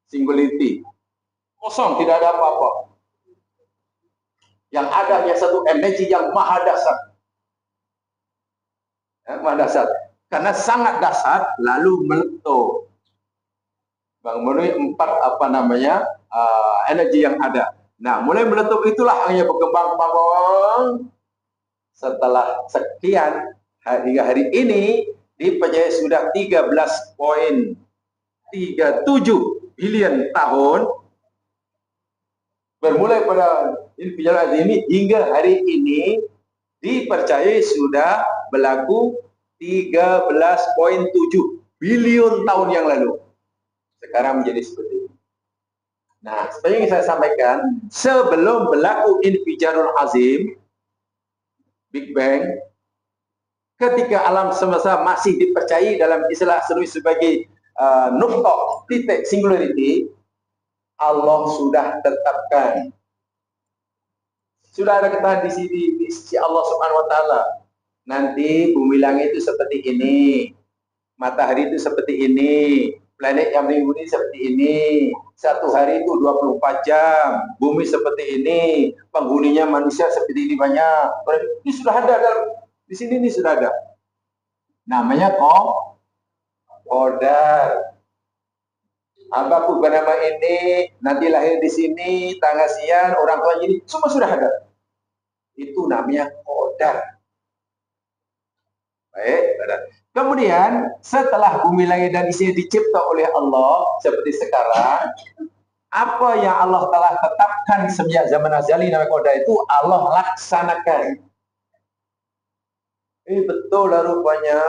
singularity. Kosong, tidak ada apa-apa. Yang ada hanya satu energi yang maha dasar. Maha dasar. Karena sangat dasar, lalu meletup. Memenuhi 4 energi yang ada. Nah, mulai meletup itulah hanya berkembang. Setelah sekian, hingga hari ini, dipercaya sudah 13,37 bilion tahun, bermulai pada Infijaran Azimi hingga hari ini dipercayai sudah berlaku 13,7 bilion tahun yang lalu. Sekarang menjadi seperti ini. Nah, seperti yang saya sampaikan, sebelum berlaku Infijarul Azim, Big Bang, ketika alam semesta masih dipercayai dalam istilah astronomi sebagai nukta titik singularity, Allah sudah tetapkan. Sudah ada ketahuan di sisi Allah Subhanahu wa taala. Nanti bumi langit itu seperti ini. Matahari itu seperti ini. Planet yang mengelilingi seperti ini. Satu hari itu 24 jam. Bumi seperti ini. Penghuninya manusia seperti ini banyak. Ini sudah ada di sini, ini sudah ada. Namanya qadar. Abahku bernama ini, nanti lahir di sini, tanggal sekian, orang tua ini, semua sudah ada. Itu namanya qadar. Baik, kemudian setelah bumi langit dan isinya dicipta oleh Allah seperti sekarang, apa yang Allah telah tetapkan sejak zaman azali namanya qadar itu Allah laksanakan. Ini betul lah rupanya.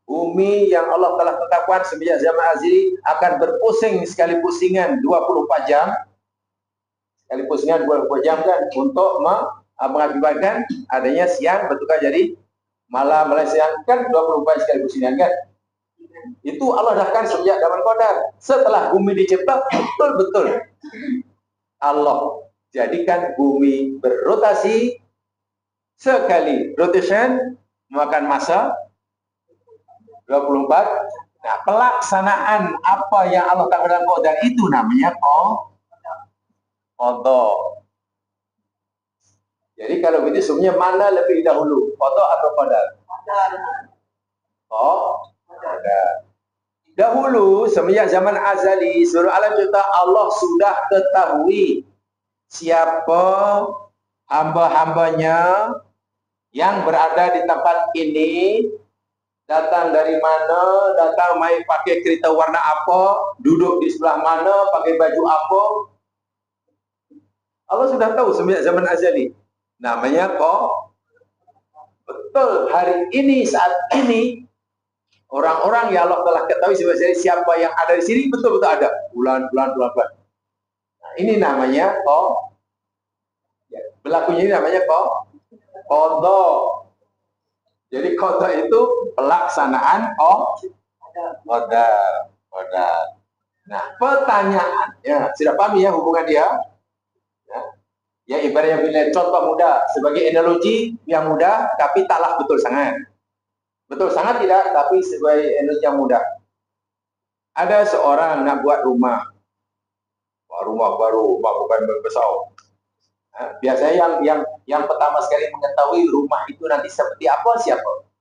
Bumi yang Allah telah tetapkan sejak zaman azali akan berpusing sekali pusingan 24 jam. Sekali pusingan 24 jam kan untuk mengakibatkan adanya siang bertukar jadi malam, siang kan 24 sekali pusingan kan. Itu Allah dahkan sejak zaman qadar. Setelah bumi dicipta, betul-betul Allah jadikan bumi berrotasi sekali rotation memakan masa 24. Nah, pelaksanaan apa yang Allah takdirkan dalam qadar itu namanya qada. Jadi kalau begitu sebenarnya mana lebih dahulu, qada atau qadar? Qadar. Dahulu semenjak zaman azali seluruh alam cipta Allah sudah ketahui siapa hamba-hambanya yang berada di tempat ini, datang dari mana, datang main pakai kereta warna apa, duduk di sebelah mana, pakai baju apa. Allah sudah tahu semenjak zaman azali. Namanya betul hari ini, saat ini, orang-orang yang Allah telah ketahui sebenarnya siapa yang ada di sini, betul-betul ada. Bulan. Nah, ini namanya berlakunya ini namanya qada. Jadi qada itu pelaksanaan qadar. Nah, pertanyaannya, sudah paham ya hubungan dia? Ya, ibaratnya bila contoh mudah sebagai analogi yang mudah tapi taklah betul sangat. Betul sangat tidak, tapi sebagai analogi yang mudah. Ada seorang nak buat rumah baru, bukan besar. Biasanya yang pertama sekali mengetahui rumah itu nanti seperti apa siapa?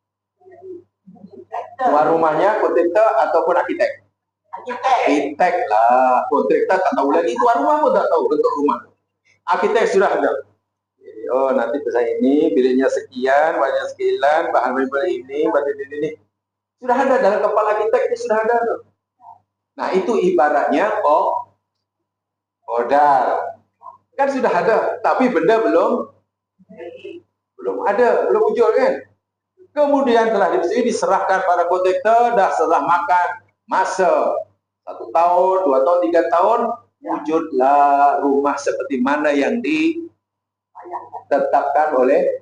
Tuan rumahnya kontraktor ataupun arkitek? Arkitek lah. Kontraktor tak tahu lagi, tuan rumah pun tak tahu bentuk rumah. Arkitek sudah ada. Oh, nanti besar ini, biliknya sekian, banyak sekian, bahan ini, ini. Sudah ada dalam kepala arkitek, itu sudah ada. Nah, itu ibaratnya qadar. Kan sudah ada, tapi benda belum ada, belum muncul kan. Kemudian telah diserahkan pada kontraktor, dah setelah makan masa 1 tahun, 2 tahun, 3 tahun, wujudlah rumah seperti mana yang ditetapkan oleh.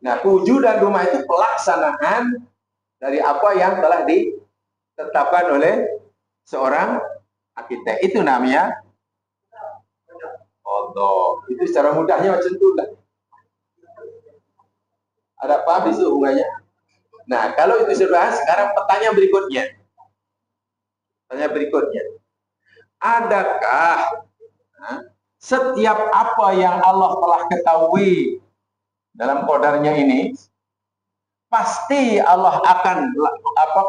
Nah, kewujudan rumah itu pelaksanaan dari apa yang telah ditetapkan oleh seorang arkitek. Itu namanya qada. Itu secara mudahnya macam itu lah. Ada paham di hubungannya? Nah, kalau itu sudah, sekarang pertanyaan berikutnya. adakah setiap apa yang Allah telah ketahui dalam qadarnya ini pasti Allah akan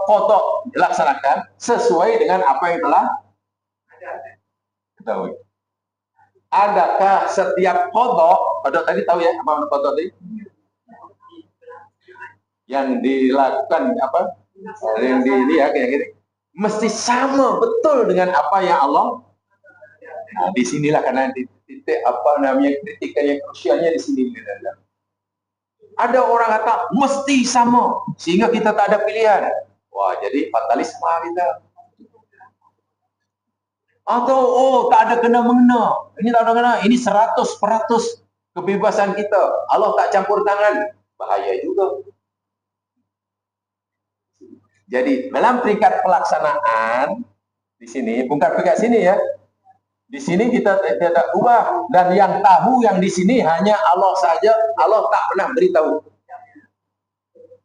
qada dilaksanakan sesuai dengan apa yang telah ketahui. Adakah setiap qada tadi tahu ya apa qada tadi? Yang dilakukan yang dilihat kayak gini mesti sama betul dengan apa yang Allah. Nah, disinilah karena titik kritikan yang krusialnya di sini. Ada orang kata mesti sama sehingga kita tak ada pilihan. Wah, jadi fatalisme kita. Atau tak ada kena-mengena. Ini tak ada kena. Ini 100% kebebasan kita. Allah tak campur tangan. Bahaya juga. Jadi dalam peringkat pelaksanaan di sini, bukan peringkat sini ya. Di sini kita tidak ubah dan yang tahu yang di sini hanya Allah saja. Allah tak pernah beritahu.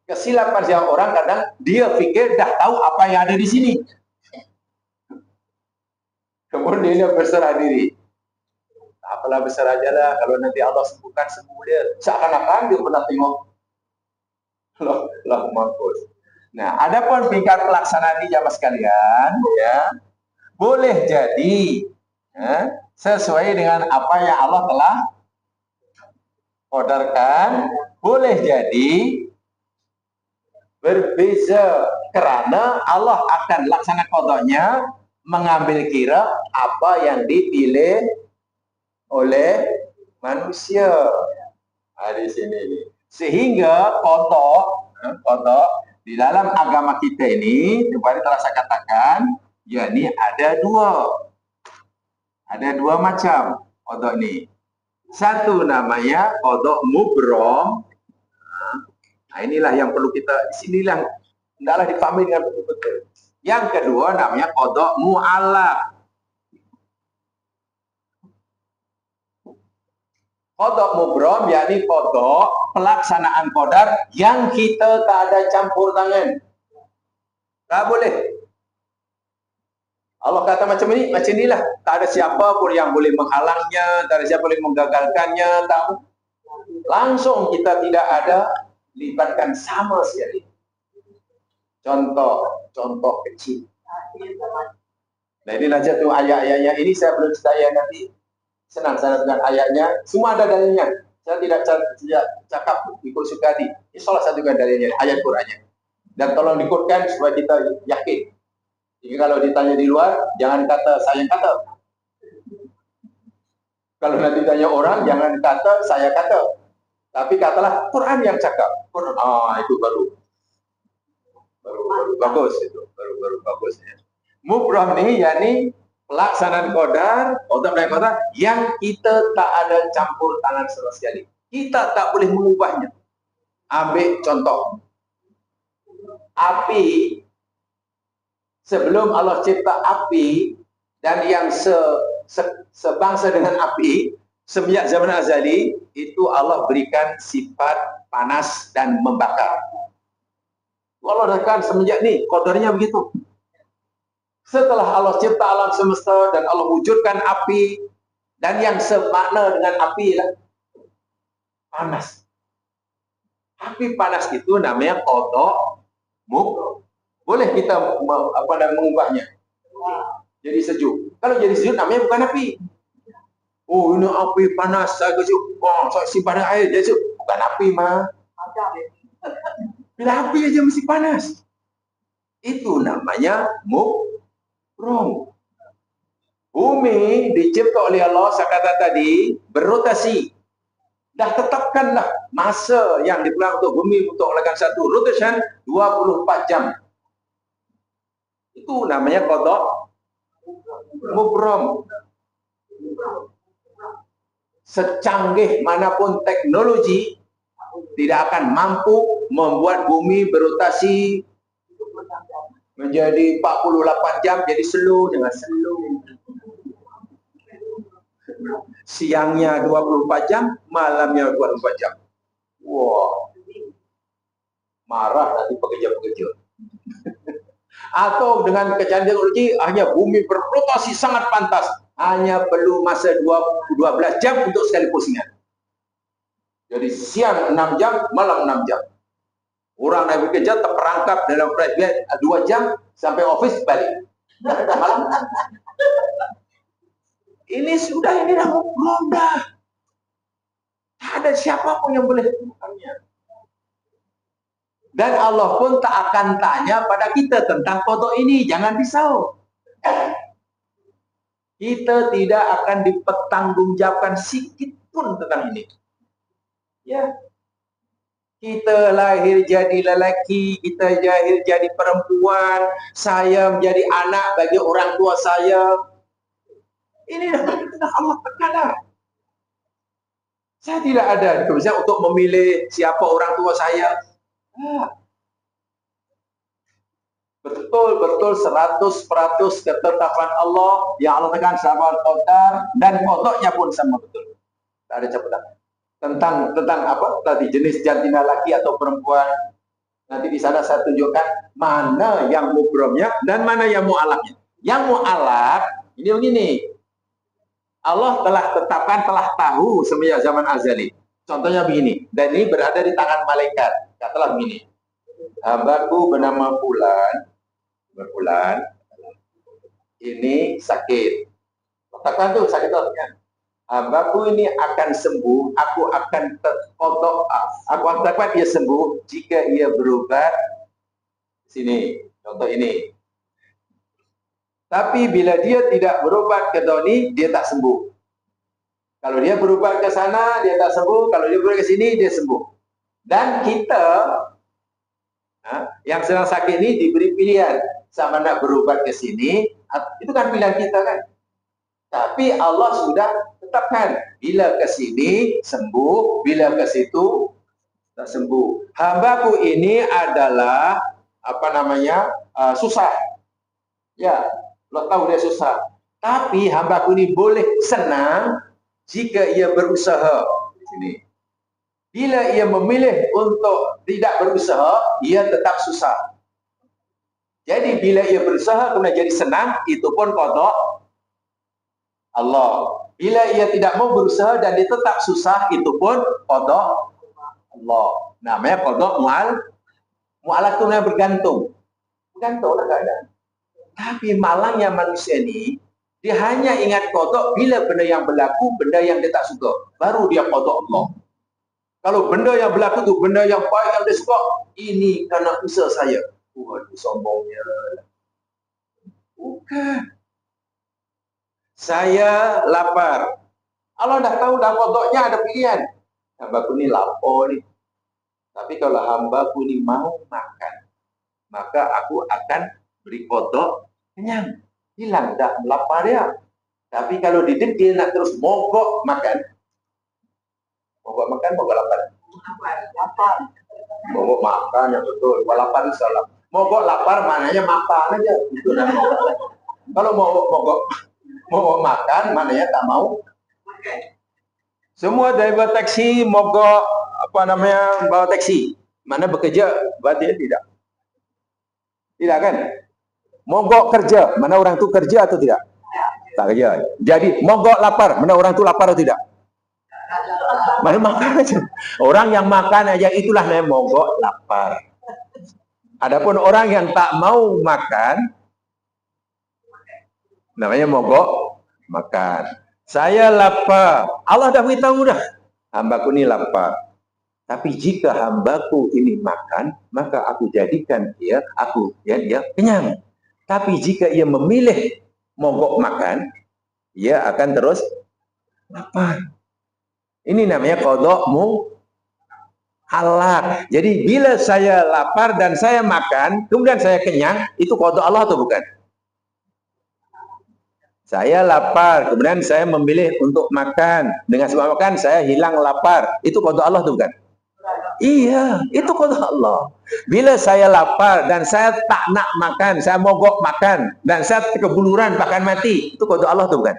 Kesilapan siapa orang kadang dia pikir dah tahu apa yang ada di sini. Kemudian dia berserah diri. Apalah berserah aja lah. Kalau nanti Allah sembuhkan sembuh dia. Seakan-akan dia pernah tengok. Loh mampus. Nah, adapun tingkat pelaksanaan di jamaah sekalian, ya boleh jadi sesuai dengan apa yang Allah telah qadarkan, boleh jadi berbeza karena Allah akan laksana qadanya mengambil kira apa yang dipilih oleh manusia. Di sini sehingga qada di dalam agama kita ini, kemarin telah saya katakan, yakni ada dua macam qada ini. Satu namanya qada mubrom. Nah, inilah yang perlu kita disinilah hendaklah dipahami dengan betul-betul. Yang kedua namanya qada mu'allaq. Qada mubrom yakni qada pelaksanaan qadar yang kita tak ada campur tangan. Tak boleh. Allah kata macam ini, macam inilah. Tak ada siapa pun yang boleh menghalangnya, tak ada siapa boleh menggagalkannya, tak. Langsung kita tidak ada libatkan sama sekali. Contoh kecil. Nah, ini aja tuh ayat-ayatnya. Ini saya belum cerita nanti. Senang saya dengan ayatnya. Semua ada dalilnya. Saya tidak cakap ikut sukadi. Ini salah satu dalilnya, ayat Qur'annya. Dan tolong diikutkan supaya kita yakin. Jadi kalau ditanya di luar, jangan kata saya kata. Kalau nanti tanya orang, jangan kata saya kata. Tapi katalah Quran yang cakap. Quran, itu baru bagus itu. Baru bagus ya. Mubrom ini yakni pelaksanaan qadar yang kita tak ada campur tangan sama sekali. Kita tak boleh mengubahnya. Ambil contoh. Api, sebelum Allah cipta api dan yang sebangsa dengan api, semenjak zaman azali itu Allah berikan sifat panas dan membakar. Allah kan semenjak ini qadarnya begitu. Setelah Allah cipta alam semesta dan Allah wujudkan api dan yang semakna dengan api lah panas. Api panas itu namanya qada mubrom. Boleh kita mengubahnya jadi sejuk. Kalau jadi sejuk namanya bukan api. Oh, ini api panas, saya sejuk. Saya simpan air jadi sejuk. Bukan api mah. Bila api aja mesti panas. Itu namanya mubrom. Bumi dicipta oleh Allah, saya kata tadi, berotasi. Dah tetapkanlah masa yang diperlukan untuk bumi untuk melakukan satu rotation 24 jam. Itu namanya qada mubrom. Secanggih manapun teknologi tidak akan mampu membuat bumi berotasi menjadi 48 jam jadi slow dengan slow. Siangnya 24 jam, malamnya 24 jam. Wah. Marah nanti pekerja-pekerja. Atau dengan kecantikan teknologi hanya bumi berrotasi sangat pantas, hanya perlu masa 12 jam untuk sekali pusingan. Jadi siang 6 jam, malam 6 jam. Orang yang bekerja terperangkap dalam private 2 jam sampai office balik. Malam. Ini dah mudah. Tak ada siapapun yang boleh melakukannya. Dan Allah pun tak akan tanya pada kita tentang kodok ini. Jangan risau. Kita tidak akan dipertanggungjawabkan sikit pun tentang ini. Ya. Kita lahir jadi lelaki, kita lahir jadi perempuan, saya menjadi anak bagi orang tua saya. Ini dah tentang Allah Taala. Saya tidak ada kebiasaan untuk memilih siapa orang tua saya. Betul-betul 100% ketetapan Allah yang Allah tekan sama qadar dan kodoknya pun sama betul. Tak ada cabutan. Tentang apa tadi jenis jantina laki atau perempuan. Nanti di sana saya tunjukkan mana yang mubramnya dan mana yang mu'alafnya. Yang mu'alaf ini begini. Allah telah tetapkan, telah tahu semenjak zaman azali. Contohnya begini, dan ini berada di tangan malaikat. Katalah begini, hambaku bernama Fulan, ini sakit. Katakan tuh sakit apa? Hambaku ini akan sembuh, aku akan dapat dia sembuh jika ia berobat sini. Contoh ini. Tapi bila dia tidak berobat ke doni, dia tak sembuh. Kalau dia berobat ke sana, dia tak sembuh. Kalau dia berobat ke sini, dia sembuh. Dan kita yang sedang sakit ini diberi pilihan sama nak berobat ke sini, itu kan pilihan kita kan. Tapi Allah sudah tetapkan bila ke sini sembuh, bila ke situ tak sembuh. Hambaku ini adalah susah. Ya, lo tahu dia susah. Tapi hambaku ini boleh senang jika ia berusaha. Di sini. Bila ia memilih untuk tidak berusaha, ia tetap susah. Jadi bila ia berusaha kemudian jadi senang, itu pun qada Allah. Bila ia tidak mau berusaha dan dia tetap susah, itu pun qada Allah. Namanya qada mu'alaf itu yang bergantung. Bergantunglah keadaan. Tapi malangnya manusia ini, dia hanya ingat qada bila benda yang berlaku, benda yang dia tak suka. Baru dia qada Allah. Kalau benda yang berlaku tu benda yang baik yang dia suka, ini kerana usaha saya. Waduh, sombongnya. Bukan. Saya lapar. Allah dah tahu dah kodoknya ada pilihan. Hambaku ni lapar ni. Tapi kalau hambaku ni mau makan, maka aku akan beri kodok kenyang. Hilang dah lapar dia. Tapi kalau dia nak terus mogok makan, mogok lapar. Mogok makan yang betul. Kalau lapar itu salah. Mogok lapar maknanya makan aja. Itu dah. Kalau mogok makan maknanya tak mau. Semua driver taksi mogok bawa taksi. Mana bekerja berarti tidak. Tidak kan? Mogok kerja, mana orang tu kerja atau tidak? Tak kerja. Jadi mogok lapar, mana orang tu lapar atau tidak? Mana makan aja. Orang yang makan aja itulah namanya mogok lapar. Adapun orang yang tak mau makan namanya mogok makan. Saya lapar. Allah dah beritahu dah. Hambaku ni lapar. Tapi jika hambaku ini makan, maka aku jadikan dia kenyang. Tapi jika ia memilih mogok makan, ia akan terus lapar. Ini namanya qada mu'alaf. Jadi bila saya lapar dan saya makan, kemudian saya kenyang, itu qada Allah atau bukan? Saya lapar, kemudian saya memilih untuk makan. Dengan sebab makan, saya hilang lapar. Itu qada Allah atau bukan? Iya, itu qada Allah. Bila saya lapar dan saya tak nak makan, saya mogok makan, dan saya kebuluran bahkan mati, itu qada Allah atau bukan?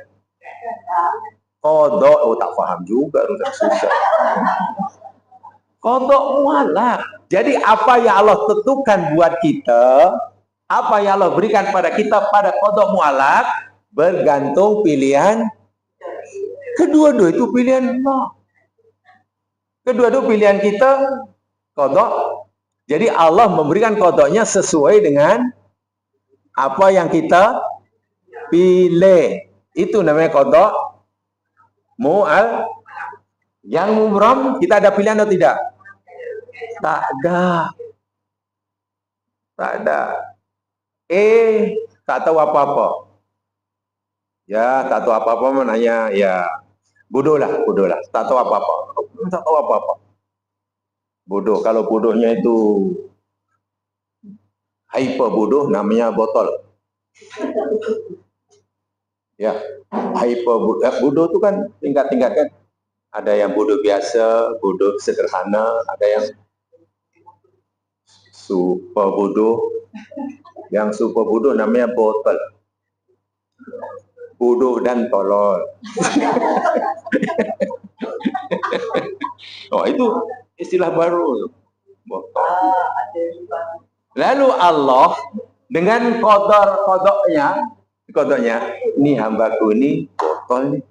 Qada, tak faham juga, sudah susah. Qada mu'alaf. Jadi apa yang Allah tentukan buat kita, Apa yang Allah berikan pada kita pada qada mu'allaq bergantung pilihan. Kedua-dua itu pilihan Allah. Kedua-dua pilihan kita qada. Jadi Allah memberikan qadanya sesuai dengan apa yang kita pilih. Itu namanya qada mu'allaq. Yang mubram kita ada pilihan atau tidak? Tak ada. Tak ada. Tak tahu apa-apa. Ya, tak tahu apa-apa menanya, ya bodoh lah. Tak tahu apa-apa. Tak tahu apa-apa. Bodoh. Kalau bodohnya itu hyper bodoh, namanya botol. Ya, hyper bodoh itu kan tingkat-tingkat kan. Ada yang bodoh biasa, bodoh sederhana, ada yang super bodoh. Yang super bodoh namanya botol. Bodoh dan tolol. Oh, itu istilah baru. Lalu Allah dengan kodoknya, ini hambaku ini botol nih.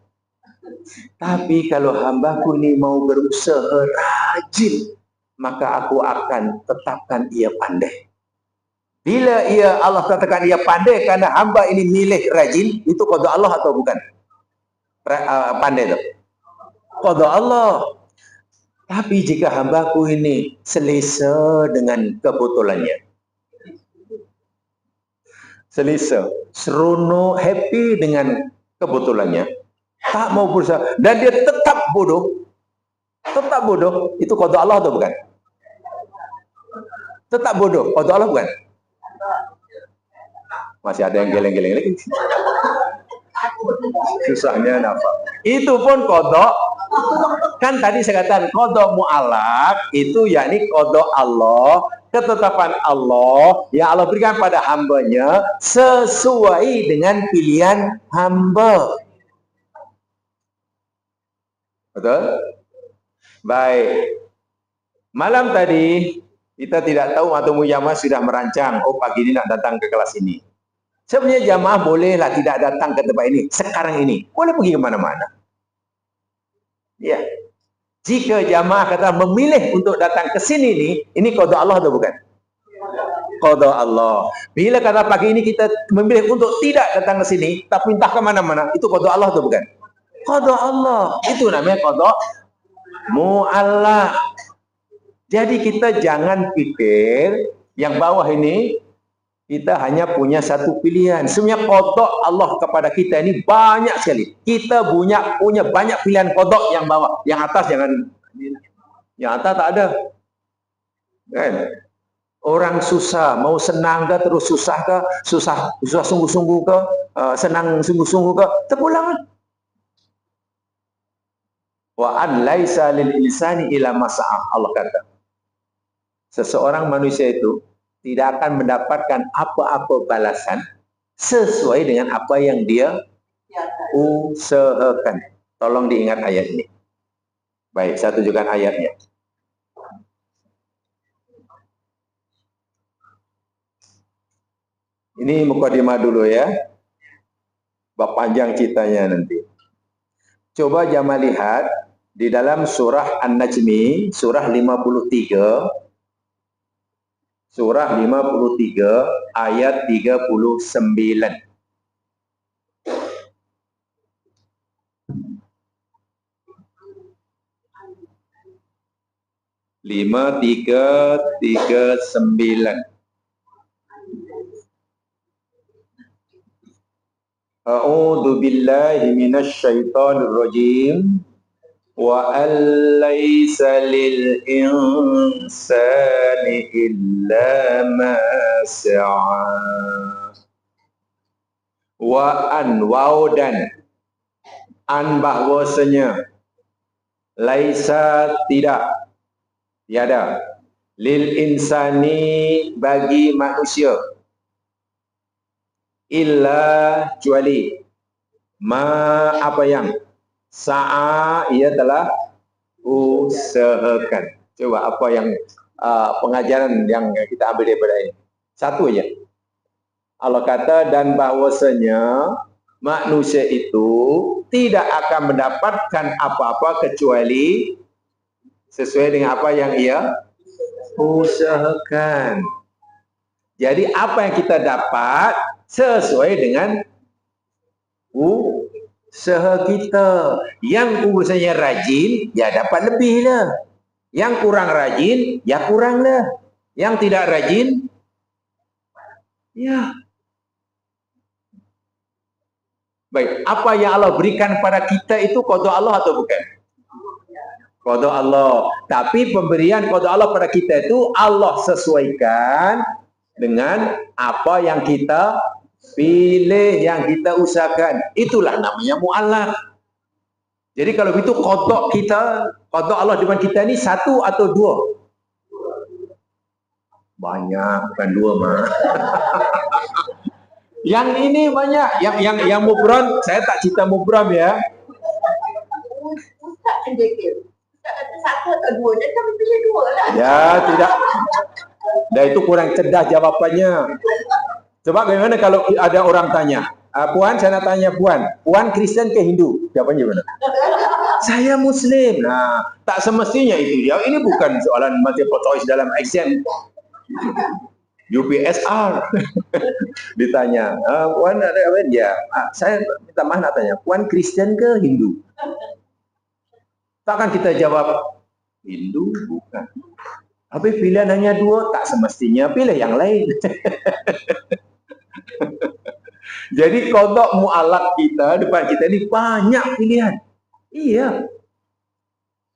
Tapi kalau hambaku ini mau berusaha rajin, maka aku akan tetapkan ia pandai. Bila Allah katakan ia pandai karena hamba ini milih rajin, itu qada Allah atau bukan? Pandai itu. Qada Allah. Tapi jika hambaku ini selesa dengan kebetulannya, selesa, serono, happy dengan kebetulannya, tak mau berusaha, dan dia tetap bodoh, itu qada Allah atau bukan? Tetap bodoh, qada Allah bukan? Masih ada yang geleng-geleng lagi. Susahnya nafas. Itu pun qada. Kan tadi saya katakan qada mu'allaq itu yakni qada Allah, ketetapan Allah yang Allah berikan pada hambanya sesuai dengan pilihan hamba. Betul? Baik. Malam tadi kita tidak tahu atau Mujamaah sudah merancang, oh pagi ini nak datang ke kelas ini. Sebenarnya jamaah bolehlah tidak datang ke tempat ini sekarang ini. Boleh pergi kemana-mana. Ya. Jika jamaah kata memilih untuk datang ke sini ini qada Allah atau bukan? Qada Allah. Bila kata pagi ini kita memilih untuk tidak datang ke sini, tapi entah ke mana-mana, itu qada Allah atau bukan? Qada Allah. Itu namanya qada mu'allaq. Jadi kita jangan pikir yang bawah ini kita hanya punya satu pilihan. Sebenarnya qada Allah kepada kita ini banyak sekali. Kita punya banyak pilihan qada yang bawah. Yang atas jangan. Yang atas tak ada. Kan? Orang susah, mau senang ke, terus susah ke, susah sungguh-sungguh ke, senang sungguh-sungguh ke, terpulang. Wa an laisa lil insani ila masa'ah, Allah kata. Seseorang manusia itu tidak akan mendapatkan apa-apa balasan sesuai dengan apa yang dia usahakan. Tolong diingat ayat ini. Baik, saya tunjukkan ayatnya. Ini mukadimah dulu ya. Bab panjang ceritanya nanti. Coba jamaah lihat di dalam surah An-Najmi, surah 53. Surah 53 ayat 39. Lima tiga sembilan. A'udzu billahi minasy syaithanir rajim. Wa alaysa lil insani illa ma sa'a. Wa an waw dan an bahwasanya laisa tidak tiada lil insani bagi manusia illa kecuali ma apa yang sa'a ia telah usahakan. Coba apa yang pengajaran yang kita ambil daripada ini? Satu aja. Allah kata dan bahwasanya manusia itu tidak akan mendapatkan apa-apa kecuali sesuai dengan apa yang ia usahakan. Jadi apa yang kita dapat sesuai dengan usaha kita. Yang urusannya rajin, ya dapat lebih lah. Yang kurang rajin, ya kurang lah. Yang tidak rajin, ya. Baik, apa yang Allah berikan pada kita itu qada Allah atau bukan? Qada Allah. Tapi pemberian qada Allah pada kita itu Allah sesuaikan dengan apa yang kita pilih, yang kita usahakan. Itulah namanya mu'allaq. Jadi kalau begitu qada kita, qada Allah depan kita ini satu atau dua? Banyak, bukan dua mah. Yang ini banyak, yang mubram, saya tak cerita mubram ya. Ustaz sendiri. Ustaz kata satu atau dua, dan kami pilih dua lah. Ya, tidak. Dan itu kurang cerdas jawapannya. Sebab bagaimana kalau ada orang tanya, Puan, saya nak tanya Puan Kristen ke Hindu? Jawapannya mana? Saya Muslim. Nah, tak semestinya itu dia. Ini bukan soalan multiple choice dalam exam UPSR. Ditanya, Puan ada apa? Ya, saya minta maaf nak tanya, Puan Kristen ke Hindu? Takkan kita jawab Hindu bukan. Tapi pilihan hanya dua, tak semestinya pilih yang lain. Jadi qada mu'allaq kita depan kita ini banyak pilihan. Iya.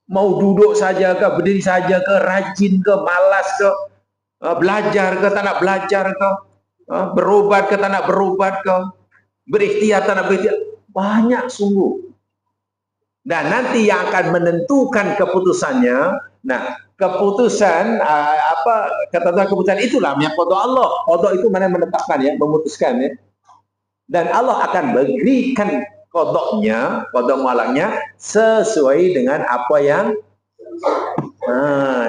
Mau duduk saja ke, berdiri saja ke, rajin ke, malas ke, belajar ke, tak nak belajar ke, berobat ke, tak nak berobat ke, berikhtiar tak nak berikhtiar. Banyak sungguh. Dan nanti yang akan menentukan keputusannya, nah keputusan keputusan itulah yang qada Allah. Qada itu mana menetapkan ya, memutuskan ya. Dan Allah akan berikan qadanya, qada mu'allaqnya sesuai dengan apa yang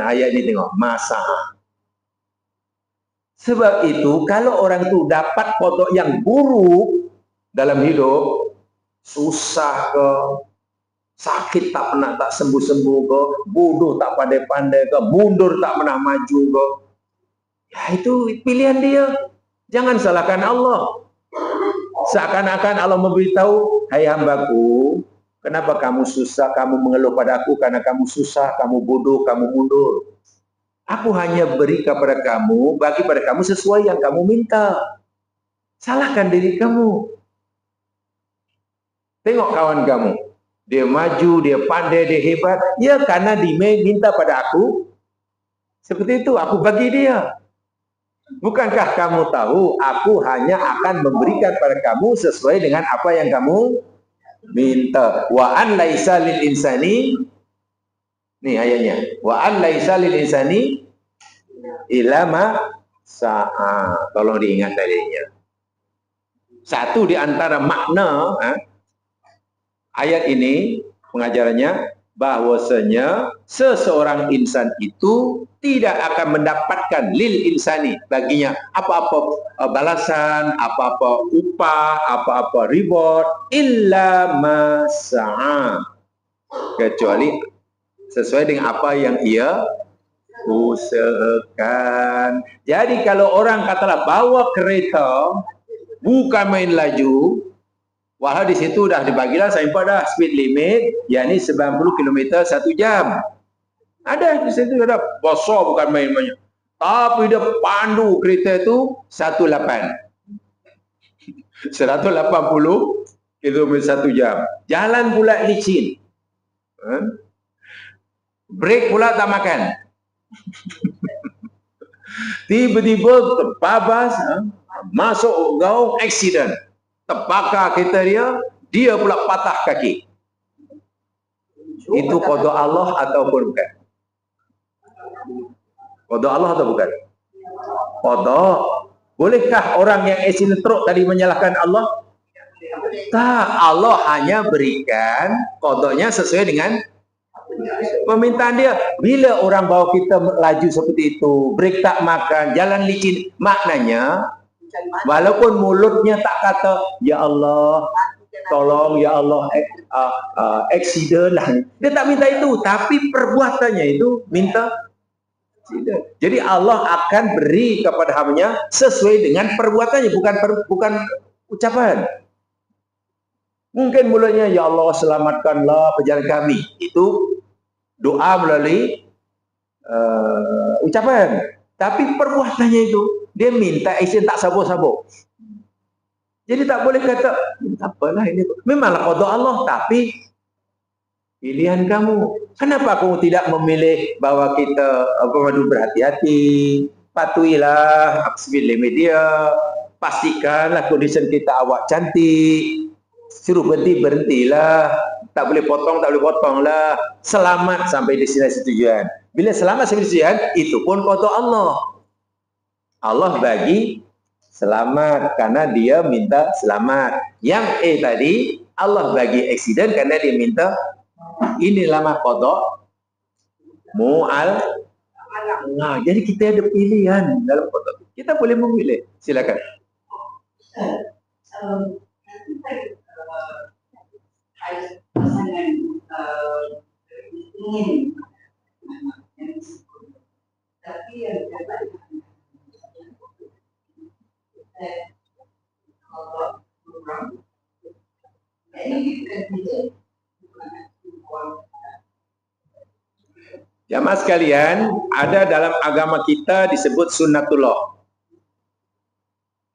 ayat ini tengok, masa. Sebab itu kalau orang itu dapat qada yang buruk dalam hidup, susah ke, sakit tak pernah tak sembuh-sembuh ke, bodoh tak pandai-pandai ke, mundur tak pernah maju ke, ya itu pilihan dia. Jangan salahkan Allah. Seakan-akan Allah memberitahu, hai hambaku, kenapa kamu susah, kamu mengeluh pada aku karena kamu susah, kamu bodoh, kamu mundur. Aku hanya beri kepada kamu, bagi pada kamu sesuai yang kamu minta. Salahkan diri kamu. Tengok kawan kamu, dia maju, dia pandai, dia hebat, ya karena dia minta pada aku. Seperti itu, aku bagi dia. Bukankah kamu tahu, aku hanya akan memberikan pada kamu sesuai dengan apa yang kamu minta. Wa an laisa lil insani, nih ayatnya, wa an laisa lil insani illa ma sa'a. Tolong diingat tadinya. Satu di antara makna ayat ini pengajarannya bahwasanya seseorang insan itu tidak akan mendapatkan lil insani, baginya apa-apa balasan, apa-apa upah, apa-apa reward illa ma sa'a, kecuali sesuai dengan apa yang ia usahakan. Jadi kalau orang katalah bawa kereta bukan main laju, walau di situ dah dibagilah signboard dah speed limit, yakni 90 km 1 jam. Ada di situ ada besar bukan main-main. Tapi dia pandu kereta itu 18. 180 km 1 jam. Jalan pula licin. Brake pula tak makan. Tiba-tiba terbabas, masuk gaung, accident. Terbakar kereta dia pula patah kaki. Itu qada Allah ataupun bukan? Qada Allah atau bukan? Qada. Bolehkah orang yang accident truk tadi menyalahkan Allah? Tak, Allah hanya berikan qadanya sesuai dengan permintaan dia. Bila orang bawa kita laju seperti itu, brake tak makan, jalan licin, maknanya Walaupun mulutnya tak kata, ya Allah, tolong ya Allah, accident lah. Dia tak minta itu, tapi perbuatannya itu minta accident. Jadi Allah akan beri kepada hambanya sesuai dengan perbuatannya, bukan ucapan. Mungkin mulanya, ya Allah selamatkanlah perjalanan kami. Itu doa melalui ucapan. Tapi perbuatannya itu, dia minta action tak sabo-sabo. Jadi tak boleh kata, apalah ini. Memanglah qada Allah, tapi pilihan kamu. Kenapa kamu tidak memilih bahwa kita perlu berhati-hati, patuhilah speed limit dia, pastikanlah kondisi kita awak cantik, suruh berhentilah, tak boleh potong lah, selamat sampai destinasi tujuan. Bila selamat sampai tujuan, itu pun qada Allah. Allah bagi selamat karena dia minta selamat. Yang tadi Allah bagi accident karena dia minta ini lama qada mu'al. Nah, jadi kita ada pilihan dalam qada. Kita boleh memilih. Silakan. Ingin tapi yang jamaah sekalian, ada dalam agama kita disebut sunnatullah.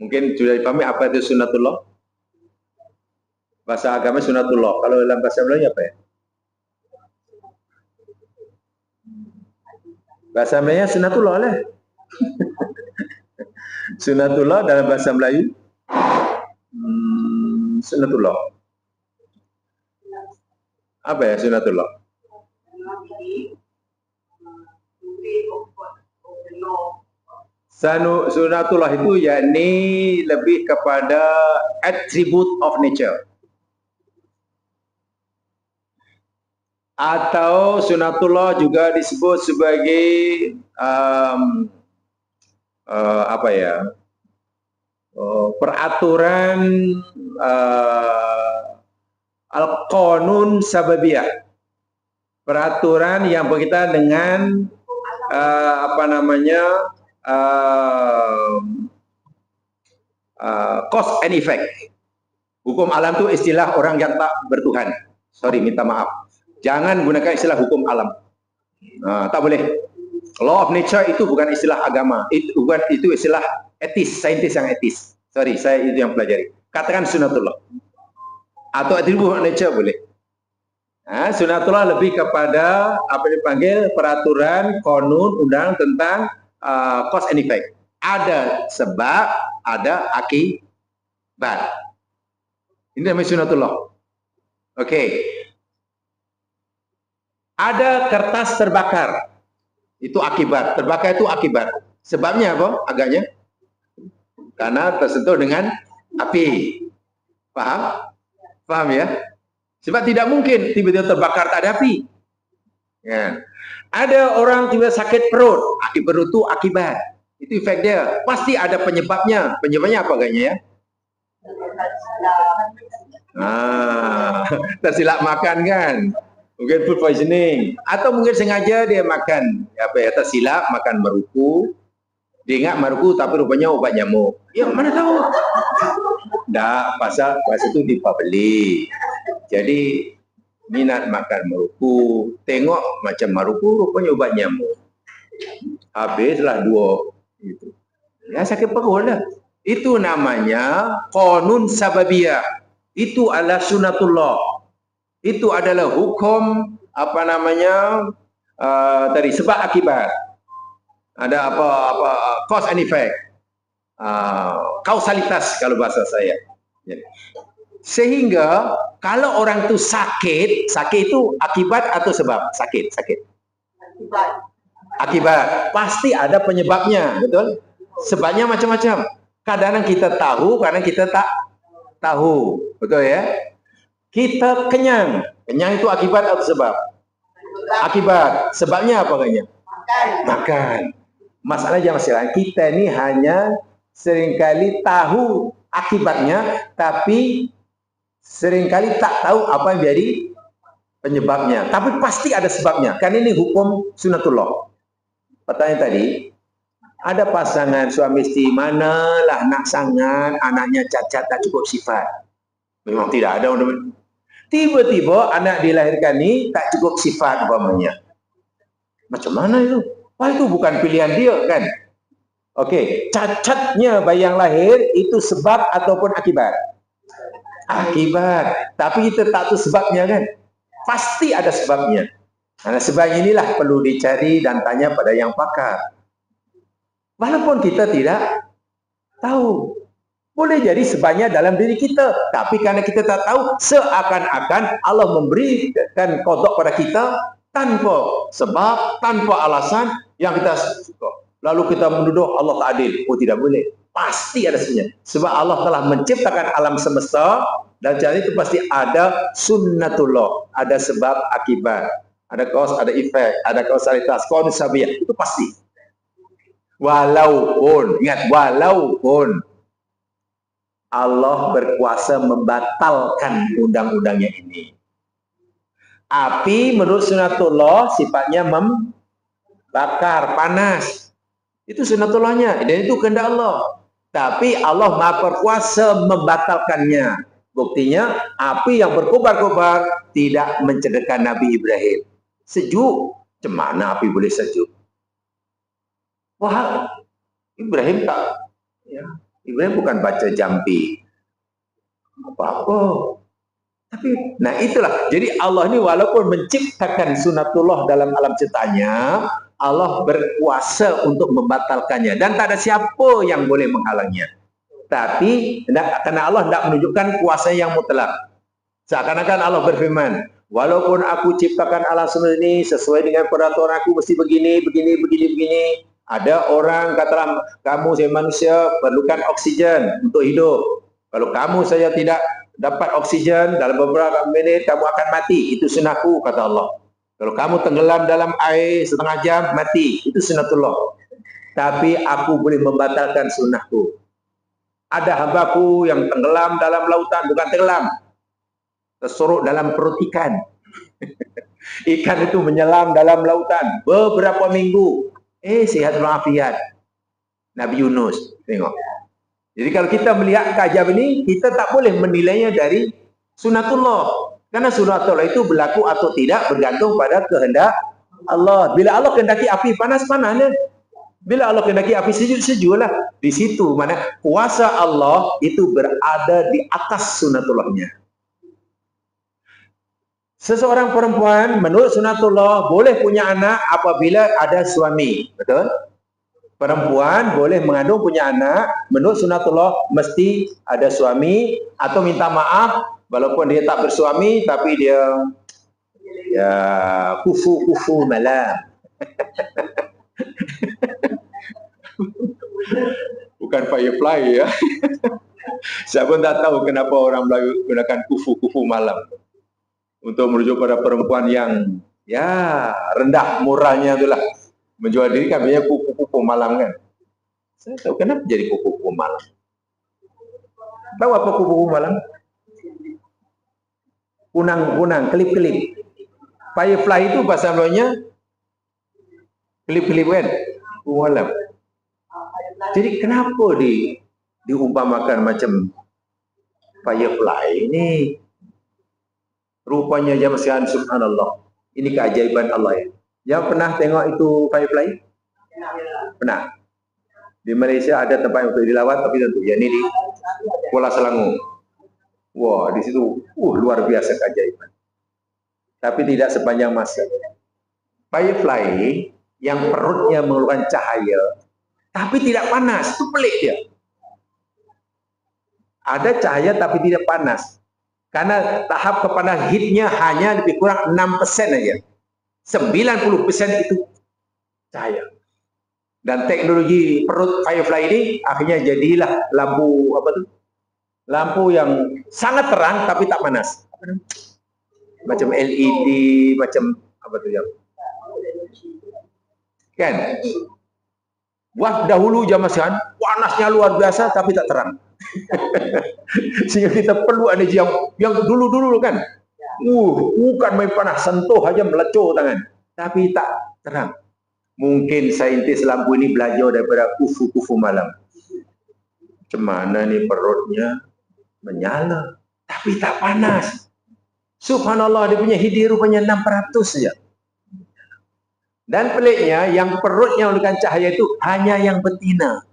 Mungkin sudah dipahami apa itu sunnatullah? Bahasa agama sunnatullah. Kalau dalam bahasa Melayu apa ya? Bahasa Melayu sunnatullah lah. Sunnatullah dalam bahasa Melayu sunnatullah. Apa ya sunnatullah? Sunnatullah itu yakni lebih kepada attribute of nature. Atau sunnatullah juga disebut sebagai apa ya, peraturan al-qanun sababiyah, peraturan yang berkaitan dengan apa namanya, cause and effect. Hukum alam itu istilah orang yang tak bertuhan. Sorry, minta maaf. Jangan gunakan istilah hukum alam. Tak boleh. Law of nature itu bukan istilah agama. Itu istilah etis, saintis yang etis. Sorry, saya itu yang pelajari. Katakan sunnatullah. Atau atribut nature boleh. Sunnatullah lebih kepada apa dipanggil peraturan, konun, undang tentang cause and effect. Ada sebab, ada akibat. Ini namanya sunnatullah. Oke. Ada kertas terbakar, itu akibat. Terbakar itu akibat. Sebabnya apa? Agaknya karena tersentuh dengan api. Paham? Paham ya? Sebab tidak mungkin tiba-tiba terbakar tak ada api. Ya. Ada orang tiba sakit perut, perut itu akibat. Itu efek dia. Pasti ada penyebabnya. Penyebabnya apa agaknya ya? Tersilap makan kan? Mungkin food poisoning, atau mungkin sengaja dia makan tersilap makan meruku, dia ingat meruku tapi rupanya obat nyamuk. Ya mana tahu? Dah pasal itu dipabeli. Jadi minat makan meruku, tengok macam meruku rupanya obat nyamuk. Habislah 2 itu. Ya sakit perut lah. Itu namanya qanun sababiyah. Itu adalah sunnatullah. Itu adalah hukum apa namanya tadi sebab akibat. Ada apa cause and effect, kausalitas kalau bahasa saya. Sehingga kalau orang itu sakit itu akibat atau sebab? Sakit. Akibat. Pasti ada penyebabnya, betul? Sebabnya macam-macam. Kadang kita tahu, kadang kita tak tahu, betul ya? Kita kenyang itu akibat atau sebab? Akibat. Sebabnya apa kayaknya? Makan. Masalahnya masalah kita ini hanya seringkali tahu akibatnya, tapi seringkali tak tahu apa yang jadi penyebabnya. Tapi pasti ada sebabnya. Kan ini hukum sunatullah. Pertanyaan tadi, ada pasangan suami istri, manalah nak sangat anaknya cacat tak cukup sifat. Memang tidak ada. Tiba-tiba anak dilahirkan ini tak cukup sifat umpamanya. Macam mana itu? Wah, itu bukan pilihan dia kan? Okey, cacatnya bayi yang lahir itu sebab ataupun akibat? Akibat. Tapi kita tak tahu sebabnya kan? Pasti ada sebabnya. Karena sebab inilah perlu dicari dan tanya pada yang pakar. Walaupun kita tidak tahu. Boleh jadi sebabnya dalam diri kita. Tapi karena kita tak tahu, seakan-akan Allah memberikan kodok pada kita tanpa sebab, tanpa alasan yang kita suka. Lalu kita menuduh Allah tak adil. Oh, tidak boleh. Pasti ada sebabnya. Sebab Allah telah menciptakan alam semesta, dan jadi itu pasti ada sunnatullah. Ada sebab akibat. Ada cause, ada efek, ada kausalitas, konsabiyah. Itu pasti. Walaupun, ingat, walaupun Allah berkuasa membatalkan undang-undangnya ini. Api menurut sunatullah sifatnya membakar, panas. Itu sunatullahnya, dan itu kehendak Allah. Tapi Allah Maha berkuasa membatalkannya. Buktinya, api yang berkobar-kobar tidak mencederkan Nabi Ibrahim. Sejuk, macam mana api boleh sejuk? Wah, Ibrahim tak, ya. Ibrahim bukan baca jampi apa-apa. Tapi, nah itulah. Jadi Allah ini walaupun menciptakan sunatullah dalam alam ciptanya, Allah berkuasa untuk membatalkannya. Dan tak ada siapa yang boleh menghalangnya. Tapi, karena Allah tidak menunjukkan kuasa yang mutlak. Seakan-akan Allah berfirman, walaupun aku ciptakan alam semesta ini sesuai dengan peraturan aku, mesti begini, begini, begini, begini. Ada orang katalah, kamu saya manusia perlukan oksigen untuk hidup. Kalau kamu saya tidak dapat oksigen dalam beberapa minit, kamu akan mati. Itu sunnahku, kata Allah. Kalau kamu tenggelam dalam air setengah jam, mati. Itu sunnatullah. Tapi aku boleh membatalkan sunnahku. Ada hambaku yang tenggelam dalam lautan, bukan tenggelam, tersorok dalam perut ikan. Ikan itu menyelam dalam lautan beberapa minggu. Sehat walafiat. Nabi Yunus, tengok. Jadi kalau kita melihat keajaiban ini, kita tak boleh menilainya dari sunatullah. Karena sunatullah itu berlaku atau tidak bergantung pada kehendak Allah. Bila Allah kehendaki api panas, panas. Bila Allah kehendaki api sejuk, sejuklah. Di situ mana kuasa Allah itu berada di atas sunatullahnya. Seseorang perempuan menurut sunatullah boleh punya anak apabila ada suami. Betul? Perempuan boleh mengandung punya anak menurut sunatullah mesti ada suami, atau minta maaf walaupun dia tak bersuami tapi dia ya kufu malam. Bukan firefly ya. Saya pun tak tahu kenapa orang Melayu gunakan kufu malam. Untuk merujuk pada perempuan yang ya rendah murahnya itulah, menjual diri kan banyak kupu-kupu malam kan. Saya tahu kenapa jadi kupu-kupu malam. Tahu apa kupu-kupu malam? Kunang-kunang, kelip-kelip. Firefly itu bahasa Melayunya kelip-kelip kan? Kupu malam. Jadi kenapa diumpamakan macam firefly ini? Rupanya zaman sekarang, subhanallah. Ini keajaiban Allah ya. Yang pernah tengok itu firefly? Pernah. Di Malaysia ada tempat untuk dilawat, tapi tentu ya ini di Kuala Selangor. Wah, di situ luar biasa keajaiban. Tapi tidak sepanjang masa. Firefly yang perutnya mengeluarkan cahaya, tapi tidak panas. Itu pelik dia. Ada cahaya tapi tidak panas. Karena tahap kepanas heatnya hanya lebih kurang 6% saja. 90% itu cahaya. Dan teknologi perut firefly ini akhirnya jadilah lampu apa tuh? Lampu yang sangat terang tapi tak panas. Macam LED, macam apa tuh ya? Kan? Waktu dahulu zaman sekarang panasnya luar biasa tapi tak terang. Sehingga kita perlu energi yang dulu-dulu kan. Bukan main panas, sentuh aja melecur tangan, tapi tak terang. Mungkin saintis lampu ini belajar daripada kufu-kufu malam. Cemana nih perutnya menyala, tapi tak panas. Subhanallah, dia punya hidi rupanya 600 saja. Dan peliknya, yang perutnya memberikan cahaya itu hanya yang betina.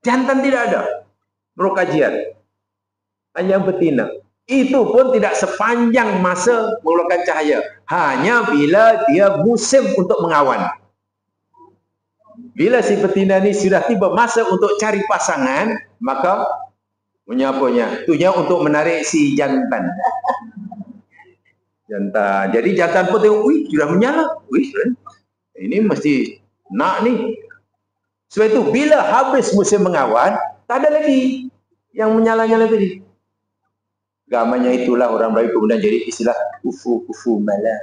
Jantan tidak ada. Menurut kajian, hanya yang betina. Itu pun tidak sepanjang masa mengeluarkan cahaya. Hanya bila dia musim untuk mengawan. Bila si betina ini sudah tiba masa untuk cari pasangan, maka menyapanya. Tujuannya untuk menarik si jantan. Jantan. Jadi jantan pun tengok, wih, sudah menyala. Wih, ini mesti nak nih. Sebab itu bila habis musim mengawan, tak ada lagi yang menyala-nyala tadi. Gamanya itulah orang Melayu kemudian jadi istilah kufu-kufu malam.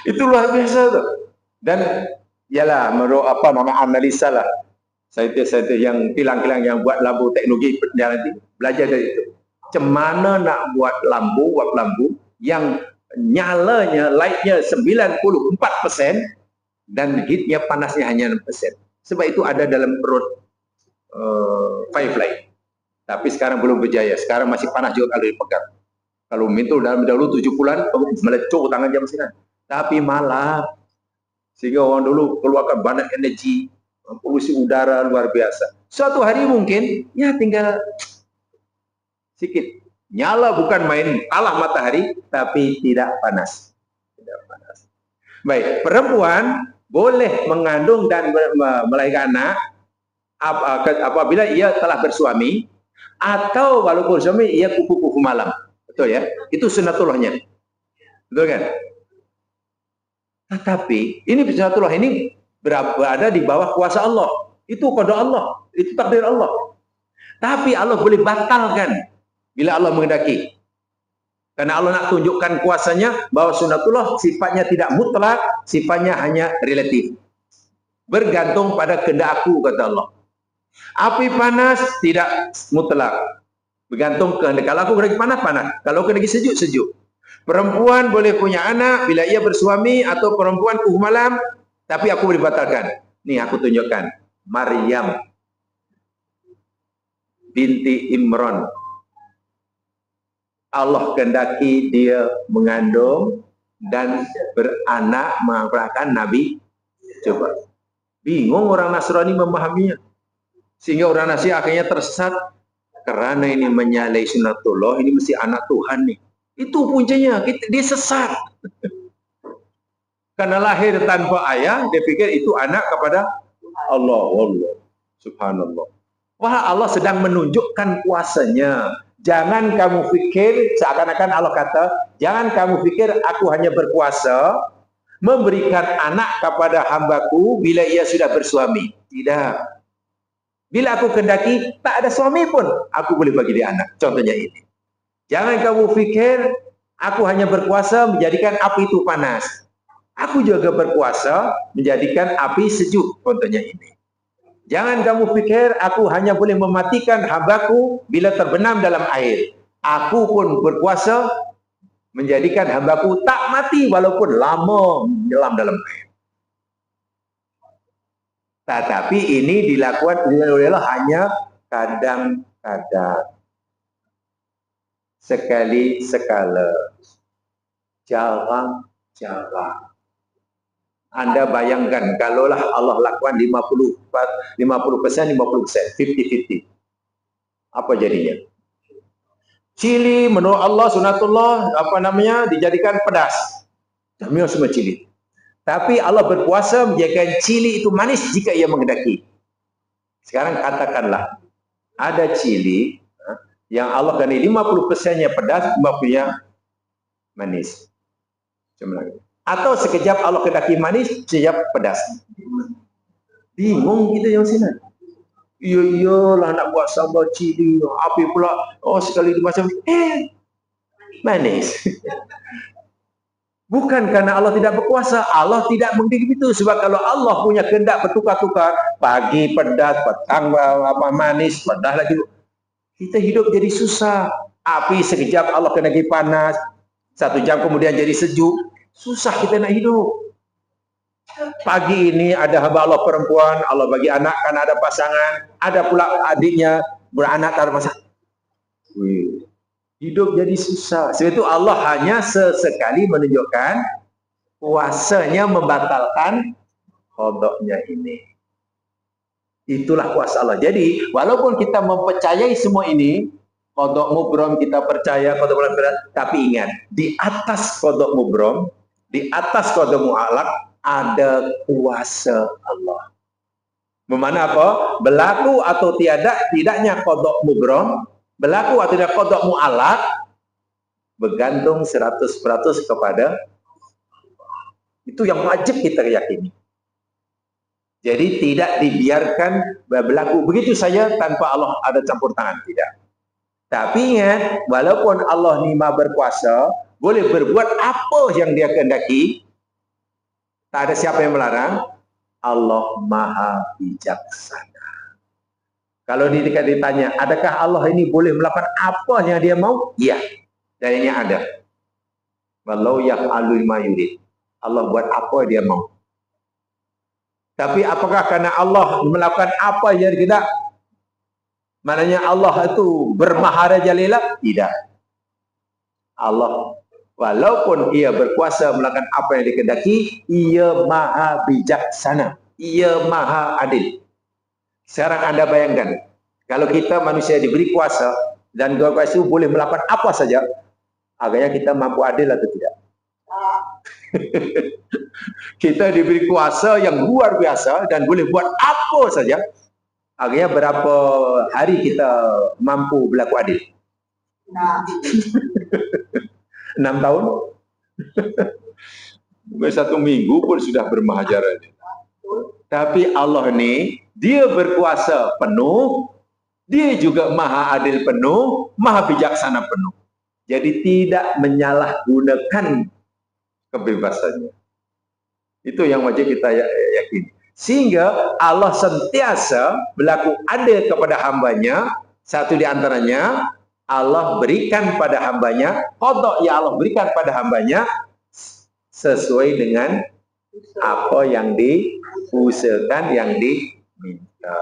Itu luar biasa tuh. Dan ialah menurut apa nama analisa lah. Saintis-saintis yang kilang-kilang yang buat lampu teknologi nanti belajar dari itu. Cemana nak buat lampu yang nyalanya, lightnya 94% dan heatnya panasnya hanya 6%. Sebab itu ada dalam perut Firefly. Tapi sekarang belum berjaya. Sekarang masih panas juga kalau dipegang. Kalau mintul dalam dahulu 7 bulan melecur tangan jam sekarang. Tapi malam. Sehingga orang dulu keluarkan banyak energi, polusi udara luar biasa. Suatu hari mungkin ya tinggal sedikit. Nyala bukan main kalah matahari, tapi tidak panas. Tidak panas. Baik, perempuan boleh mengandung dan melahirkan anak apabila ia telah bersuami, atau walaupun suami ia kuku-kuku malam. Betul ya? Itu sunatullahnya. Betul kan? Tetapi ini sunatullah ini berada di bawah kuasa Allah. Itu qada Allah, itu takdir Allah. Tapi Allah boleh batalkan bila Allah menghendaki. Karena Allah nak tunjukkan kuasanya bahwa sunatullah sifatnya tidak mutlak, sifatnya hanya relatif. Bergantung pada kehendak aku, kata Allah. Api panas tidak mutlak. Bergantung kehendak. Kalau aku kehendaki panas, panas. Kalau kehendaki sejuk, sejuk. Perempuan boleh punya anak bila ia bersuami, atau perempuan kuhu malam, tapi aku boleh batalkan. Nih aku tunjukkan. Maryam binti Imran. Allah kehendaki dia mengandung dan beranak melahirkan Nabi. Coba. Bingung orang Nasrani memahaminya. Sehingga orang Nasrani akhirnya tersesat. Karena ini menyalahi sunatullah, ini mesti anak Tuhan nih. Itu puncanya, dia sesat. Karena lahir tanpa ayah, dia pikir itu anak kepada Allah. Allah. Subhanallah. Wah, Allah sedang menunjukkan kuasanya. Jangan kamu pikir, seakan-akan Allah kata, jangan kamu pikir aku hanya berkuasa memberikan anak kepada hambaku bila ia sudah bersuami. Tidak. Bila aku kehendaki, tak ada suami pun, aku boleh bagi dia anak. Contohnya ini. Jangan kamu pikir aku hanya berkuasa menjadikan api itu panas. Aku juga berkuasa menjadikan api sejuk. Contohnya ini. Jangan kamu pikir aku hanya boleh mematikan hambaku bila terbenam dalam air. Aku pun berkuasa menjadikan hambaku tak mati walaupun lama menyelam dalam air. Tetapi ini dilakukan oleh Allah hanya kadang-kadang. Sekali-sekala. Jarang-jarang. Anda bayangkan, kalaulah Allah lakukan 50%, 50%, 50%. Apa jadinya? Cili menurut Allah, sunatullah, dijadikan pedas. Kami semua cili. Tapi Allah berkuasa menjadikan cili itu manis jika ia menghendaki. Sekarang katakanlah, ada cili yang Allah ganti 50%-nya pedas, 50%-nya manis. Cuma lagi. Atau sekejap Allah kehendaki manis, sekejap pedas. Bingung kita yang sini. Iyalah nak buat sambal cili, api pula, sekali dimasak, manis. Bukan karena Allah tidak berkuasa, Allah tidak begitu. Sebab kalau Allah punya kehendak bertukar-tukar, pagi pedas, petang manis, pedas lagi, kita hidup jadi susah. Api sekejap Allah kena lagi panas, 1 jam kemudian jadi sejuk, susah kita nak hidup. Pagi ini ada hamba Allah perempuan, Allah bagi anak karena ada pasangan, ada pula adiknya beranak tak ada pasangan. Hidup jadi susah. Sebab itu Allah hanya sesekali menunjukkan kuasanya membatalkan qadanya ini. Itulah kuasa Allah. Jadi walaupun kita mempercayai semua ini, qada mubram kita percaya, qada mu'allaq, tapi ingat, di atas qada mubram, di atas qada mu'allaq ada kuasa Allah. Bermakna apa? Berlaku atau tidaknya qada mubram, berlaku atau tidak qada mu'allaq, bergantung 100% kepada itu yang wajib kita yakini. Jadi tidak dibiarkan berlaku begitu saja tanpa Allah ada campur tangan, tidak. Tapi ingat, walaupun Allah ni Maha berkuasa, boleh berbuat apa yang Dia kehendaki, tak ada siapa yang melarang. Allah Maha bijaksana. Kalau ditanya, adakah Allah ini boleh melakukan apa yang Dia mau? Ya, jadinya ada. Walau yaf'alu ma yurid. Allah buat apa Dia mau. Tapi apakah karena Allah melakukan apa yang Dia, maknanya Allah itu bermaharajalela? Tidak. Allah walaupun Ia berkuasa melakukan apa yang dikehendaki, Ia Maha bijaksana, Ia Maha adil. Sekarang Anda bayangkan, kalau kita manusia diberi kuasa dan kuasa itu boleh melakukan apa saja, agaknya kita mampu adil atau tidak? Kita diberi kuasa yang luar biasa dan boleh buat apa saja, agaknya berapa hari kita mampu berlaku adil? 6 tahun? Mungkin 1 minggu pun sudah bermahajaran. Tapi Allah ni, Dia berkuasa penuh, Dia juga Maha adil penuh, Maha bijaksana penuh. Jadi tidak menyalahgunakan kebebasannya. Itu yang wajib kita yakini. Sehingga Allah sentiasa berlaku adil kepada hambanya. Satu di antaranya, Allah berikan pada hambanya, qada yang Allah berikan pada hambanya sesuai dengan apa yang diusahakan, yang diminta.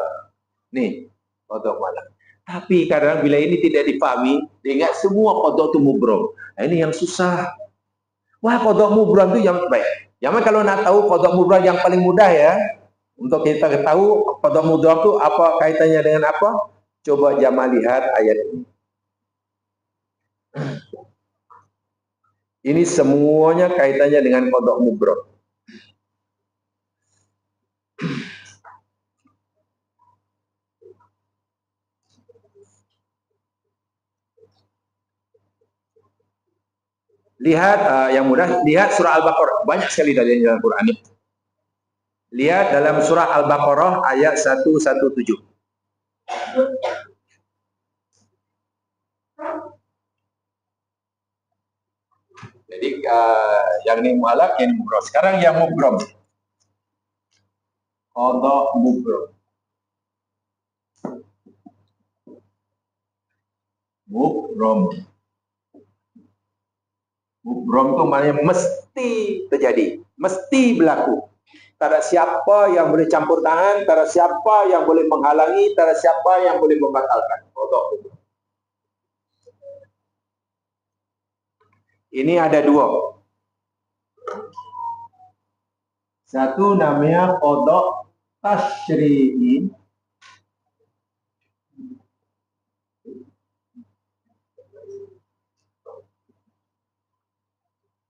Nih, qada malam. Tapi kadang bila ini tidak dipahami, ingat semua qada itu mubram. Nah, ini yang susah. Wah, qada mubram itu yang baik. Yang kalau nak tahu qada mubram yang paling mudah ya, untuk kita tahu qada mubram itu apa kaitannya dengan apa? Coba jamaah lihat ayat ini. Ini semuanya kaitannya dengan qada mubram. Lihat yang mudah, lihat surah Al-Baqarah. Banyak sekali dalil dalam Quran ini. Lihat dalam surah Al-Baqarah ayat 117. Jadi yang ini mu'allaq, yang ini mubram. Sekarang yang mubram. Qada mubram. Mubram. Mubram itu maknanya mesti terjadi, mesti berlaku. Tak ada siapa yang boleh campur tangan, tak ada siapa yang boleh menghalangi, tak ada siapa yang boleh membatalkan. Ini ada 2. Satu namanya qada tasyri'i.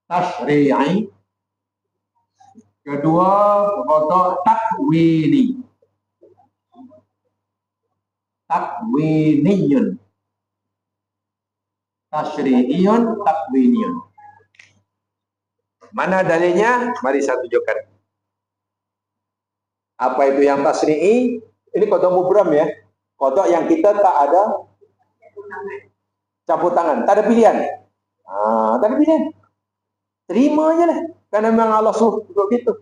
Tasyri'i. Kedua, qada takwini. Takwiniyun. Tasyri'iyun, takwiniyun. Mana dalilnya? Mari saya tunjukkan. Apa itu yang tasyri'i? Ini qada mubram ya. Qada yang kita tak ada campur tangan, tak ada pilihan. Tak ada pilihan. Terima je lah. Karena memang Allah suruh begitu.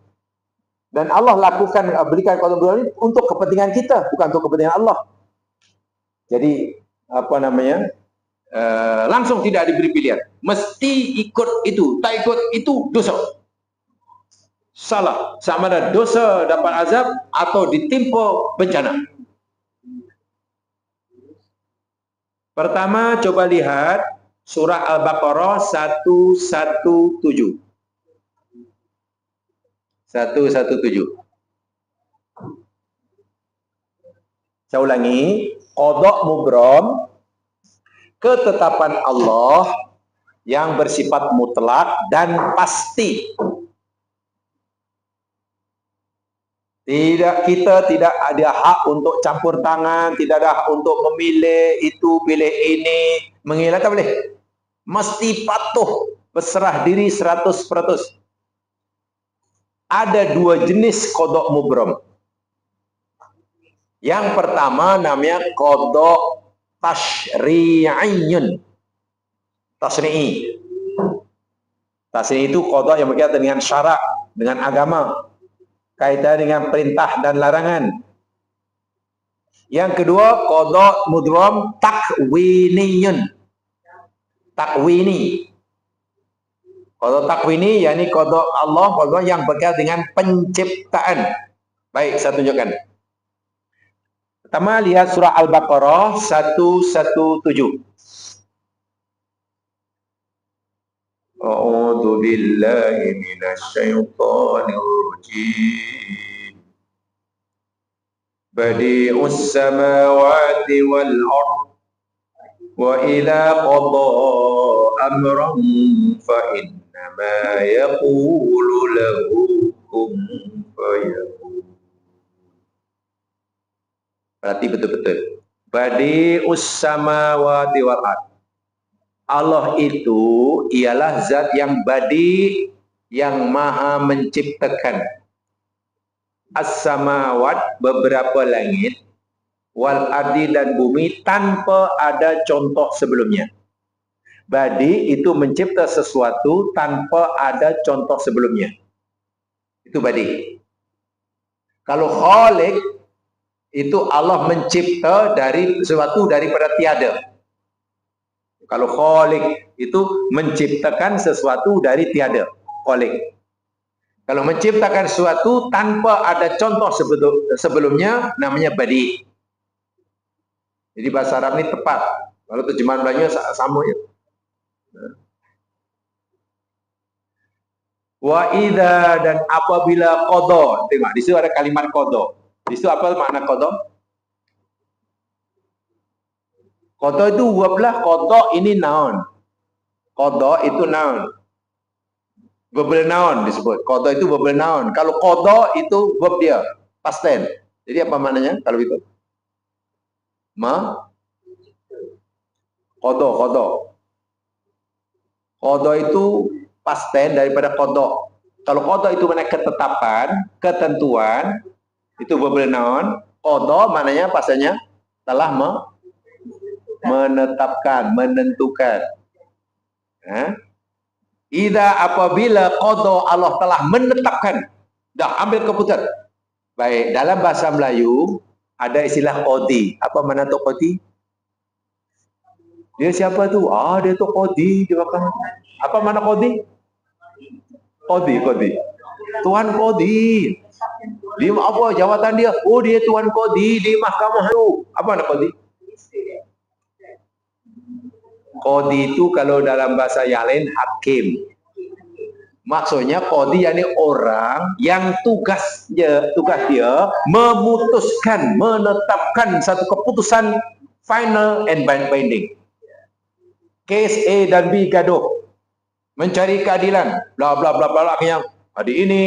Dan Allah lakukan, berikan qada ini untuk kepentingan kita, bukan untuk kepentingan Allah. Jadi, apa namanya, langsung tidak diberi pilihan. Mesti ikut itu, tak ikut itu dosa. Salah. Sama ada dosa dapat azab atau ditimpa bencana. Pertama, coba lihat surah Al-Baqarah 117. 117. Saya ulangi, qada mubram, ketetapan Allah yang bersifat mutlak dan pasti. Kita tidak ada hak untuk campur tangan, tidak ada hak untuk memilih itu, pilih ini, mengelak tak boleh. Mesti patuh, berserah diri 100%. Ada dua jenis qada mubram. Yang pertama namanya qada tasyri'iyyun. Tasyri'i. Tasyri'i itu qada yang berkaitan dengan syarak, dengan agama, kaitan dengan perintah dan larangan. Yang kedua qada mubram takwiniyyun. Takwini. Qada takwini yakni qada Allah, qada yang berkaitan dengan penciptaan. Baik, saya tunjukkan. Pertama lihat surah Al-Baqarah 117. A'udzu billahi minasyaitonir rajim. Badi'us samawati wal ardh wa idza qada amran fa innama yaqulu lahu kun fayakun. Berarti betul-betul. Badi'us samawati wal ardh. Allah itu ialah zat yang badi, yang maha menciptakan. As-samawat, beberapa langit, wal ardi, dan bumi, tanpa ada contoh sebelumnya. Badi itu mencipta sesuatu tanpa ada contoh sebelumnya. Itu badi. Kalau khaliq, itu Allah mencipta dari sesuatu daripada tiada. Kalau khaliq itu menciptakan sesuatu dari tiada. Khaliq. Kalau menciptakan sesuatu tanpa ada contoh sebelumnya, namanya badi. Jadi bahasa Arab ini tepat. Kalau terjemahan Melayu sama ya. Wa idza, dan apabila qada. Tengok di situ ada kalimat qada. Di situ apa makna qada? Qada itu verb lah, qada ini noun. Qada itu noun. Verbal noun disebut. Qada itu verbal noun. Kalau qada itu verb dia, past tense. Jadi apa maknanya kalau itu? Qada. Qada itu past tense daripada qada. Kalau qada itu maknanya ketetapan, ketentuan, itu verbal noun. Qada maknanya pasanya telah menetapkan, menentukan. Idza, apabila qada, Allah telah menetapkan, dah ambil keputusan. Baik, dalam bahasa Melayu ada istilah qadi. Apa makna tu qadi? Dia siapa tu? Dia tu qadi di belakang. Apa makna qadi? Qadi. Tuan qadi. Dia apa jawatan dia? Oh, dia tuan qadi di mahkamah tu. Apa makna qadi? Qadi itu kalau dalam bahasa yang lain hakim. Maksudnya qadi yakni orang yang tugas dia memutuskan, menetapkan satu keputusan final and binding. Case A dan B gaduh, mencari keadilan, bla bla bla bla, akhirnya hari ini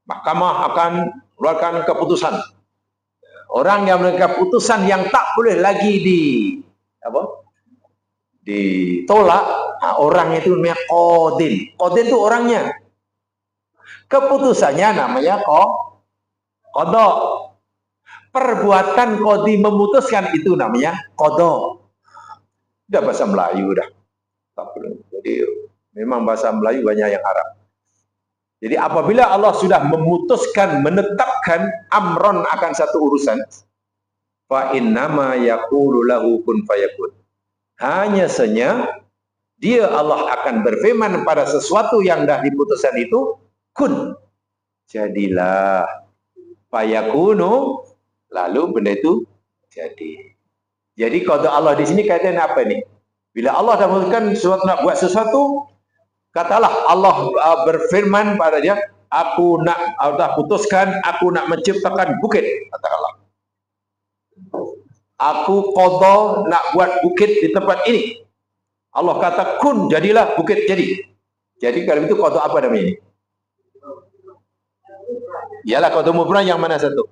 mahkamah akan keluarkan keputusan. Orang yang menentukan keputusan yang tak boleh lagi ditolak, orang itu namanya qadin. Qadin itu orangnya. Keputusannya namanya qada. Perbuatan qadi memutuskan itu namanya qada. Udah bahasa Melayu dah. Tak perlu. Jadi Memang bahasa Melayu banyak yang Arab. Jadi apabila Allah sudah memutuskan, menetapkan amron akan satu urusan, fa innama yaqulu lahu kun fayakun. Hanya saja dia Allah akan berfirman pada sesuatu yang dah diputuskan itu, kun, jadilah. Fayakunu, lalu benda itu jadi. Jadi qada Allah di sini kaitan apa nih? Bila Allah dah memutuskan sesuatu nak buat sesuatu, katalah Allah berfirman pada dia, aku nak dah putuskan, aku nak menciptakan bukit, katakanlah. Aku qada nak buat bukit di tempat ini. Allah kata kun, jadilah bukit jadi. Jadi kalau itu qada apa namanya? Ialah qada mubram yang mana satu?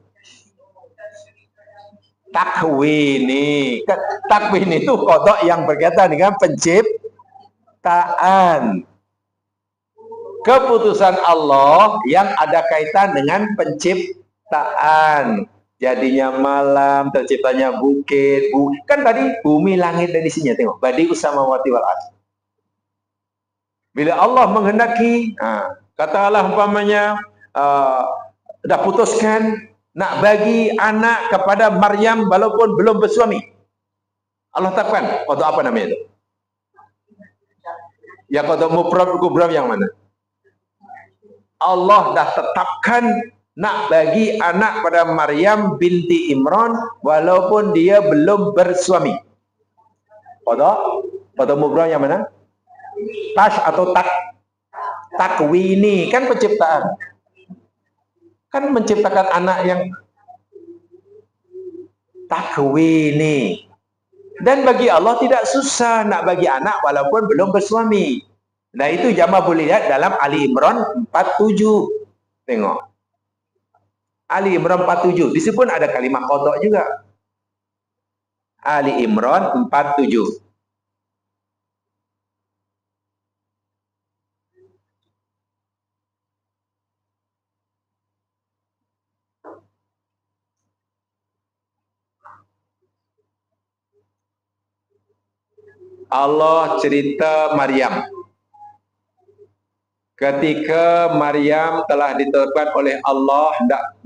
Takwini. Takwini itu qada yang berkaitan dengan penciptaan. Keputusan Allah yang ada kaitan dengan penciptaan. Jadinya malam, terciptanya bukit, kan tadi bumi, langit dan isinya. Tengok, badi'us samawati wal ardh. Bila Allah menghendaki, katakanlah umpamanya dah putuskan nak bagi anak kepada Maryam walaupun belum bersuami. Allah tetapkan, qada apa namanya itu? Ya qada mufrad kubra yang mana? Allah dah tetapkan nak bagi anak pada Maryam binti Imran walaupun dia belum bersuami. Qada mubram yang mana? Tash atau takwini, kan penciptaan. Kan menciptakan anak yang takwini. Dan bagi Allah tidak susah nak bagi anak walaupun belum bersuami. Nah itu jamaah boleh lihat dalam Ali Imran 47. Tengok. Ali Imran 47. Di situ pun ada kalimah qada juga. Ali Imran 47. Allah cerita Maryam. Ketika Maryam telah ditetapkan oleh Allah tak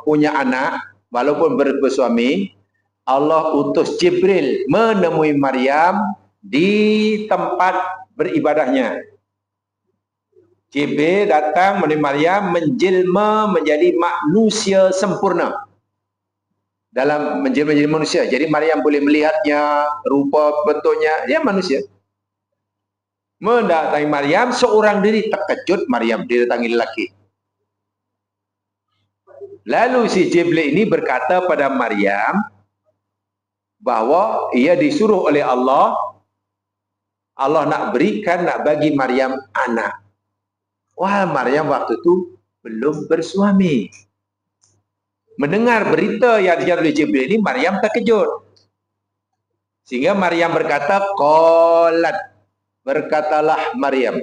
punya anak walaupun bersuami, Allah utus Jibril menemui Maryam di tempat beribadahnya. Jibril datang menemui Maryam menjelma menjadi manusia sempurna. Dalam menjelma menjadi manusia. Jadi Maryam boleh melihatnya, rupa bentuknya, dia manusia. Mendatangi Maryam seorang diri, terkejut Maryam didatangi lelaki. Lalu si Jibril ini berkata pada Maryam bahwa ia disuruh oleh Allah, Allah nak bagi Maryam anak. Wah, Maryam waktu itu belum bersuami. Mendengar berita yang dijalankan oleh Jibril ini, Maryam terkejut. Sehingga Maryam berkata, qalat, berkatalah Maryam,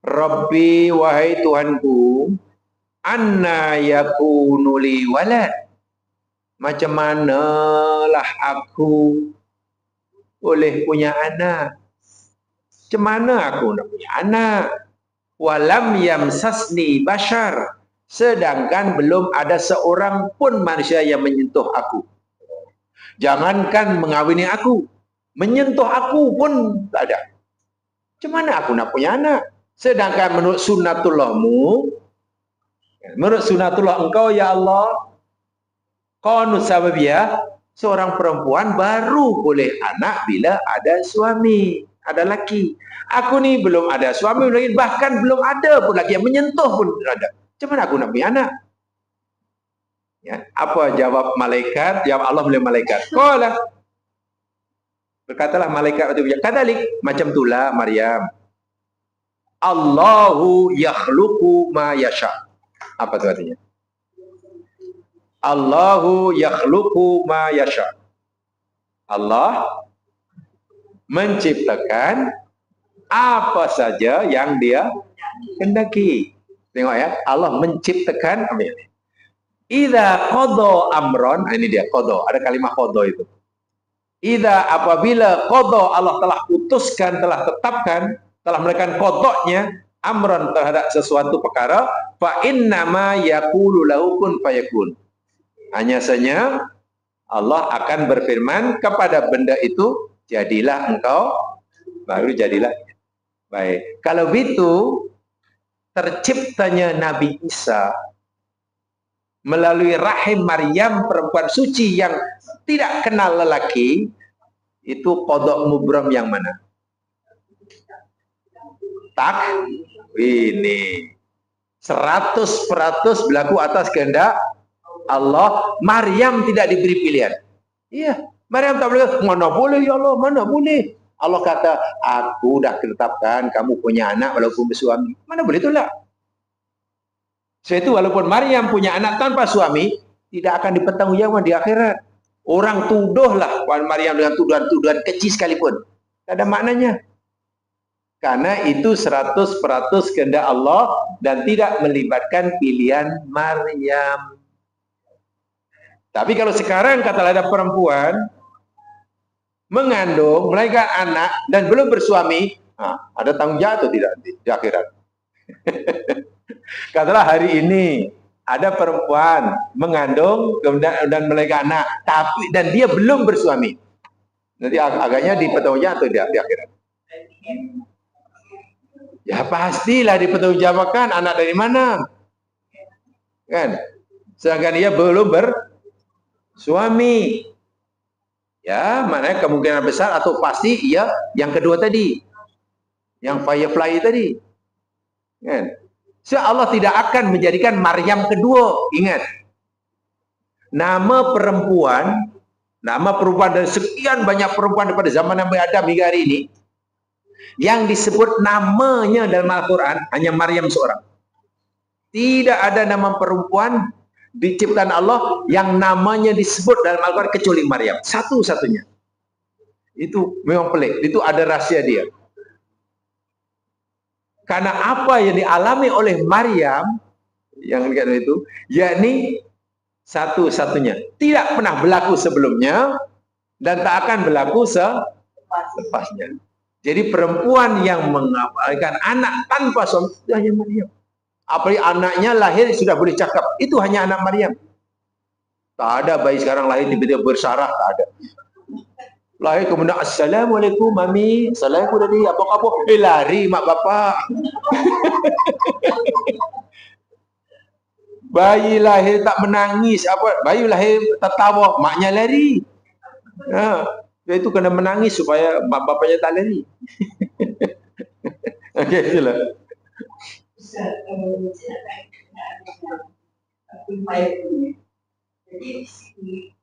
Rabbi, wahai Tuhanku, anna yakunu li walad, macam manalah aku boleh punya anak? Macam mana aku nak punya anak? Walam yamsasni bashar, sedangkan belum ada seorang pun manusia yang menyentuh aku. Jangankan mengawini aku, menyentuh aku pun tak ada. Macam mana aku nak punya anak? Sedangkan menurut sunnatullahmu, menurut sunnatullah engkau ya Allah, qanut sababiyah, seorang perempuan baru boleh anak bila ada suami, ada laki. Aku ni belum ada suami lagi, bahkan belum ada pun lagi yang menyentuh pun ada. Macam mana aku nak punya anak? Ya, apa jawab malaikat? Jawab Allah oleh malaikat. Qala, berkatalah malaikat itu, kadalik, macam itulah Maryam. Allahu yakhluqu ma yasha. Apa itu artinya? Allahu yakhluqu ma yasha. Allah menciptakan apa saja yang dia kehendaki. Tengok ya, Allah menciptakan apa ini? Idza qada amron, ini dia qada, ada kalimah qada itu. Idza, apabila qada Allah telah putuskan, telah tetapkan telah melakukan qadanya amran terhadap sesuatu perkara, fa innama yaqulu lahu kun fayakun. Hanya saja Allah akan berfirman kepada benda itu, jadilah engkau, baru jadilah. Baik. Kalau begitu, terciptanya Nabi Isa melalui rahim Maryam, perempuan suci yang tidak kenal lelaki, itu qada mubram yang mana? Tak ini 100% berlaku atas kehendak Allah. Maryam tidak diberi pilihan. Iya, Maryam tak boleh. Mana boleh ya Allah, mana boleh. Allah kata, aku dah ketapkan kamu punya anak walaupun bersuami. Mana boleh tolak. Sebab itu walaupun Maryam punya anak tanpa suami, tidak akan dipertanggungjawabkan di akhirat. Orang tuduhlah Maryam dengan tuduhan-tuduhan kecil sekalipun. Tak ada maknanya. Karena itu 100% kehendak Allah dan tidak melibatkan pilihan Maryam. Tapi kalau sekarang katalah ada perempuan mengandung, melahirkan anak dan belum bersuami, ada tanggung jawab atau tidak di akhirat? Katalah hari ini ada perempuan mengandung dan melahirkan anak, tapi dan dia belum bersuami, nanti agaknya dipertanggungjawabkan atau tidak di akhirat? Ya pastilah dipertanggungjawabkan, anak dari mana, kan? Sedangkan dia belum bersuami. Ya, maknanya kemungkinan besar atau pasti ya yang kedua tadi, yang firefly tadi, kan? So, Allah tidak akan menjadikan Maryam kedua. Ingat, nama perempuan dari sekian banyak perempuan daripada zaman Nabi Adam hingga hari ini, yang disebut namanya dalam Al-Quran hanya Maryam seorang. Tidak ada nama perempuan diciptakan Allah yang namanya disebut dalam Al-Quran kecuali Maryam. Satu-satunya. Itu memang pelik. Itu ada rahasia dia. Karena apa yang dialami oleh Maryam yang itu, yakni satu-satunya. Tidak pernah berlaku sebelumnya dan tak akan berlaku selepasnya. Jadi perempuan yang mengamalkan anak tanpa suami itu hanya Maryam. Apalagi anaknya lahir sudah boleh cakap, itu hanya anak Maryam. Tak ada bayi sekarang lahir tiba-tiba bersarah, tak ada. Lahir kemudian assalamualaikum mami, assalamualaikum tadi apa-apa, lari mak bapak. Bayi lahir tak menangis, bayi lahir tertawa, maknya lari. Itu kena menangis supaya mak bapaknya tak lari. Okey, sila. Jadi di sini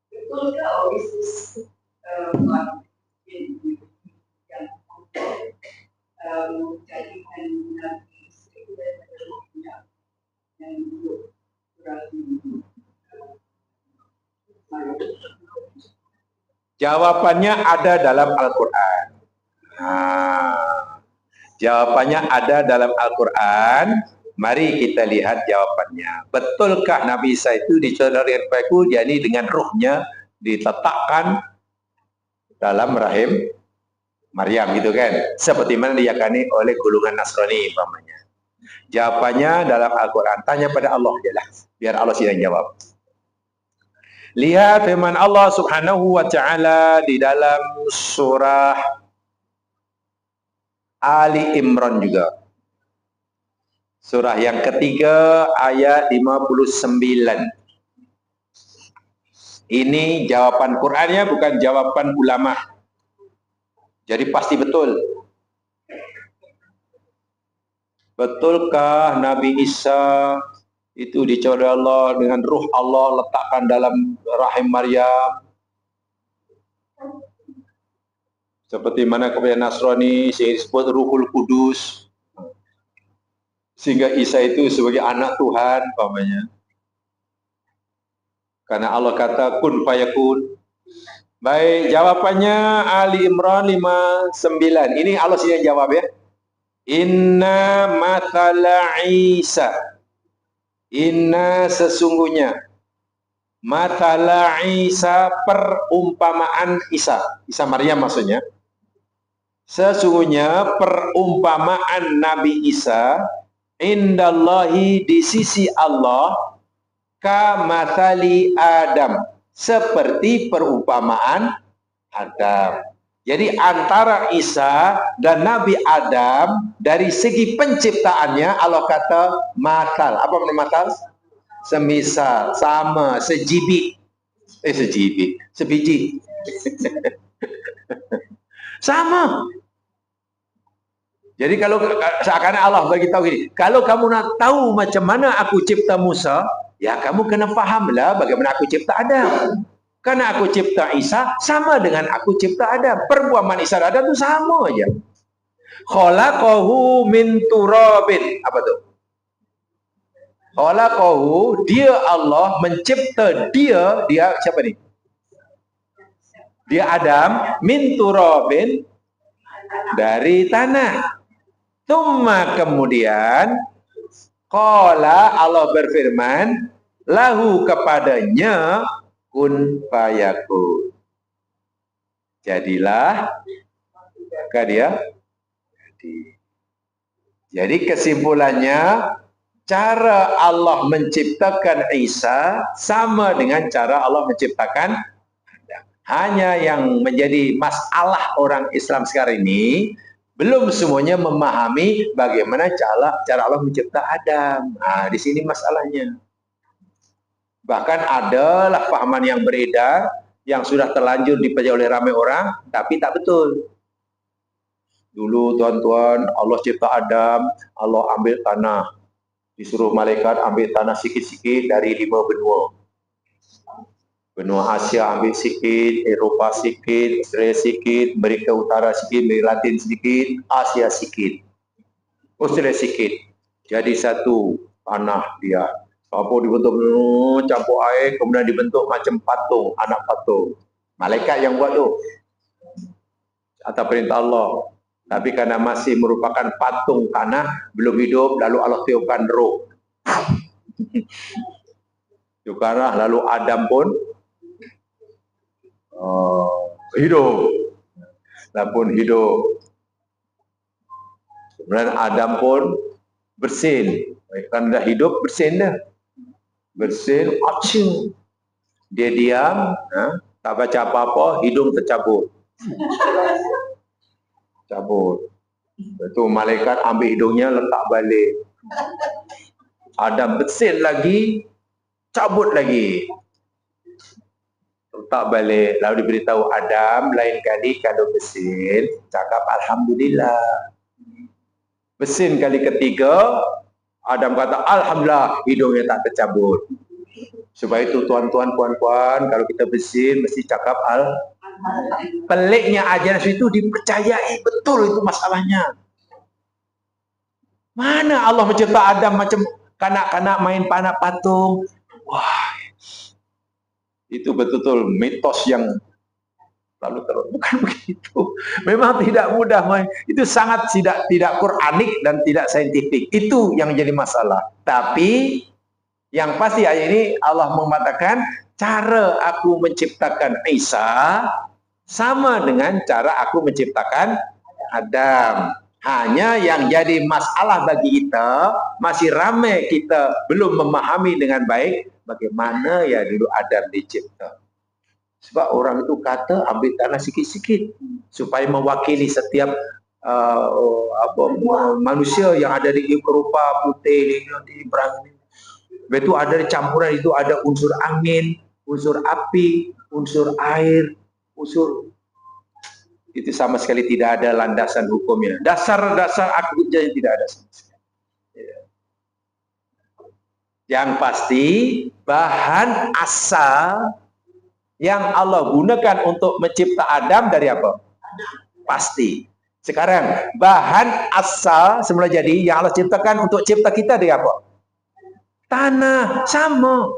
betulkah Oasis yang menjadikan Nabi sekuler dan jawabannya ada dalam Al-Quran. Jawabannya ada dalam Al-Quran. Mari kita lihat jawabannya. Betulkah Nabi Isa itu dicodori Al-Fatihah, yakni dengan ruhnya diletakkan dalam rahim Maryam, gitu kan? Seperti mana diyakini oleh golongan Nasrani umpamanya. Jawabannya dalam Al-Quran. Tanya pada Allah jelah, biar Allah yang jawab. Lihat firman Allah Subhanahu wa taala di dalam surah Ali Imran juga. Surah yang ketiga ayat 59. Ini jawaban Qur'annya, bukan jawaban ulama. Jadi pasti betul. Betulkah Nabi Isa itu dicodori Allah dengan ruh Allah letakkan dalam rahim Maryam? Seperti mana kepada Nasrani disebut Ruhul Kudus, sehingga Isa itu sebagai anak Tuhan umpamanya. Karena Allah kata kun fayakun. Baik, jawabannya Ali Imran 59. Ini Allah yang jawab ya. Inna mathala Isa. Inna sesungguhnya mathala Isa perumpamaan Isa. Isa Maryam maksudnya. Sesungguhnya perumpamaan Nabi Isa indallahi di sisi Allah kamathali Adam, seperti perumpamaan Adam. Jadi antara Isa dan Nabi Adam dari segi penciptaannya Allah kata matal. Apa makna matal? Semisal, sama, sebiji. Sama. Jadi kalau seakan Allah bagi tahu gini, kalau kamu nak tahu macam mana aku cipta Musa, ya kamu kena fahamlah bagaimana aku cipta Adam. Karena aku cipta Isa sama dengan aku cipta Adam. Perumpamaan Isa dan Adam itu sama aja. Khalaqahu min turabin. Apa tuh? Khalaqahu, dia Allah mencipta dia siapa nih? Dia Adam min turabin, dari tanah. Tumma kemudian qala, Allah berfirman, lahu kepadanya kun fayakun. Jadilah, maka dia jadi. Jadi kesimpulannya, cara Allah menciptakan Isa sama dengan cara Allah menciptakan Adam. Hanya yang menjadi masalah orang Islam sekarang ini, belum semuanya memahami bagaimana cara Allah mencipta Adam. Nah, di sini masalahnya. Bahkan adalah pahaman yang beredar yang sudah terlanjur dipercaya oleh ramai orang, tapi tak betul. Dulu tuan-tuan, Allah cipta Adam, Allah ambil tanah, disuruh malaikat ambil tanah sikit-sikit dari 5 benua. Benua Asia ambil sikit, Eropah sikit, Australia sikit, Amerika Utara sikit, Amerika Latin sedikit, Asia sikit, Australia sikit. Jadi satu tanah dia. Apa dibentuk campur air, kemudian dibentuk macam patung, anak patung. Malaikat yang buat tu atas perintah Allah. Tapi karena masih merupakan patung tanah, belum hidup, lalu Allah tiupkan roh. Yukarah, lalu Adam pun hidup. Pun hidup. Kemudian Adam pun bersin. Kan dah hidup, bersin dah. Bersin, acing. Dia diam, tak baca apa-apa, hidung tercabut. Cabut. Itu malaikat ambil hidungnya, letak balik. Adam bersin lagi, cabut lagi. Letak balik. Lalu diberitahu Adam, lain kali kalau bersin, cakap Alhamdulillah. Bersin kali ketiga, Adam kata Alhamdulillah, hidungnya tak tercabut. Sebab itu tuan-tuan, puan-puan, kalau kita bersin, mesti cakap Peliknya ajaran itu dipercayai betul, itu masalahnya. Mana Allah mencipta Adam macam kanak-kanak main panah patung. Wah, itu betul-betul mitos yang lalu terus. Bukan begitu. Memang tidak mudah. Itu sangat tidak Quranik dan tidak saintifik. Itu yang jadi masalah. Tapi yang pasti ayat ini Allah mengatakan cara aku menciptakan Isa sama dengan cara aku menciptakan Adam. Hanya yang jadi masalah bagi kita, masih ramai kita belum memahami dengan baik bagaimana ya dulu Adam dicipta. Sebab orang itu kata ambil tanah sikit-sikit supaya mewakili setiap manusia yang ada di Eropah putih di berang. Betul ada campuran itu, ada unsur angin, unsur api, unsur air, unsur itu sama sekali tidak ada landasan hukumnya. Dasar-dasar akidahnya tidak ada sama sekali. Yang pasti bahan asal yang Allah gunakan untuk mencipta Adam dari apa? Pasti. Sekarang bahan asal semula jadi yang Allah ciptakan untuk cipta kita dari apa? Tanah. Sama.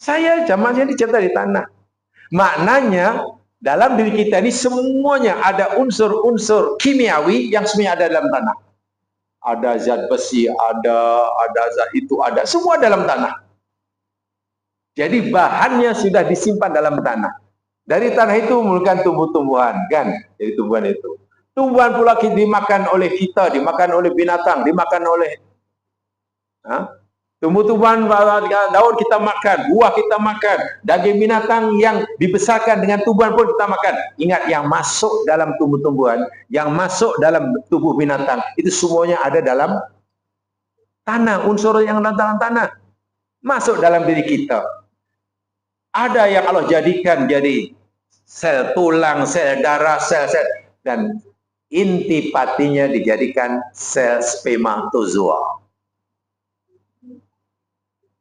Saya zamannya dicipta di tanah. Maknanya dalam diri kita ini semuanya ada unsur-unsur kimiawi yang semuanya ada dalam tanah. Ada zat besi, ada zat itu, ada semua dalam tanah. Jadi bahannya sudah disimpan dalam tanah. Dari tanah itu mengeluarkan tumbuh-tumbuhan, kan? Jadi tumbuhan itu. tumbuhan pula dimakan oleh kita, dimakan oleh binatang, dimakan oleh tumbuh-tumbuhan, daun kita makan, buah kita makan, daging binatang yang dibesarkan dengan tumbuhan pun kita makan. Ingat, yang masuk dalam tumbuh-tumbuhan, yang masuk dalam tubuh binatang, itu semuanya ada dalam tanah, unsur yang dalam tanah. Masuk dalam diri kita. Ada yang Allah jadikan jadi sel tulang, sel darah, sel-sel, dan inti patinya dijadikan sel spermatozoa.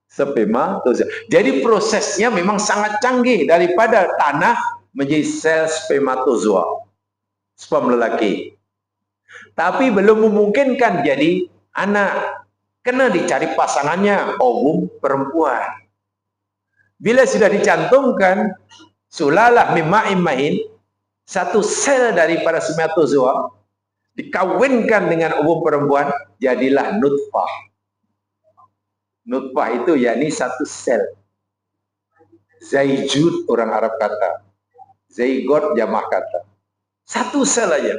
Spermatozoa. Jadi prosesnya memang sangat canggih daripada tanah menjadi sel spermatozoa, sperm lelaki. Tapi belum memungkinkan jadi anak. Kena dicari pasangannya, ovum perempuan. Bila sudah dicantumkan sulalah min ma'in mahin, satu sel daripada spermatozoa dikawinkan dengan ovum perempuan, jadilah nutfah. Nutfah itu yakni satu sel. Zaijud orang Arab kata. Zaigot jamak kata. Satu sel aja.